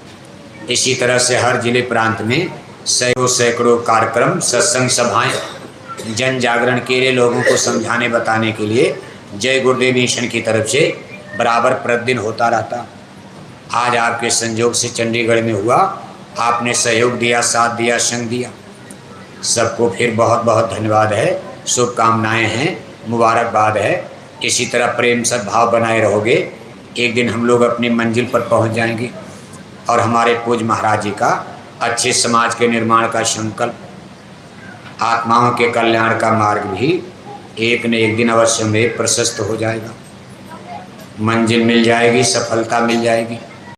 इसी तरह से हर जिले प्रांत में सैकड़ों कार्यक्रम, सत्संग सभाएं जन जागरण के लिए लोगों को समझाने बताने के लिए जय गुरुदेव मिशन की तरफ से बराबर प्रतिदिन होता रहता। आज आपके संयोग से चंडीगढ़ में हुआ, आपने सहयोग दिया, साथ दिया, संग दिया। सबको फिर बहुत बहुत धन्यवाद है, शुभकामनाएं हैं, मुबारकबाद है। इसी तरह प्रेम सद्भाव बनाए रहोगे, एक दिन हम लोग अपनी मंजिल पर पहुंच जाएंगे और हमारे पूज्य महाराज जी का अच्छे समाज के निर्माण का संकल्प, आत्माओं के कल्याण का मार्ग भी एक न एक दिन अवश्य में प्रशस्त हो जाएगा। मंजिल मिल जाएगी, सफलता मिल जाएगी।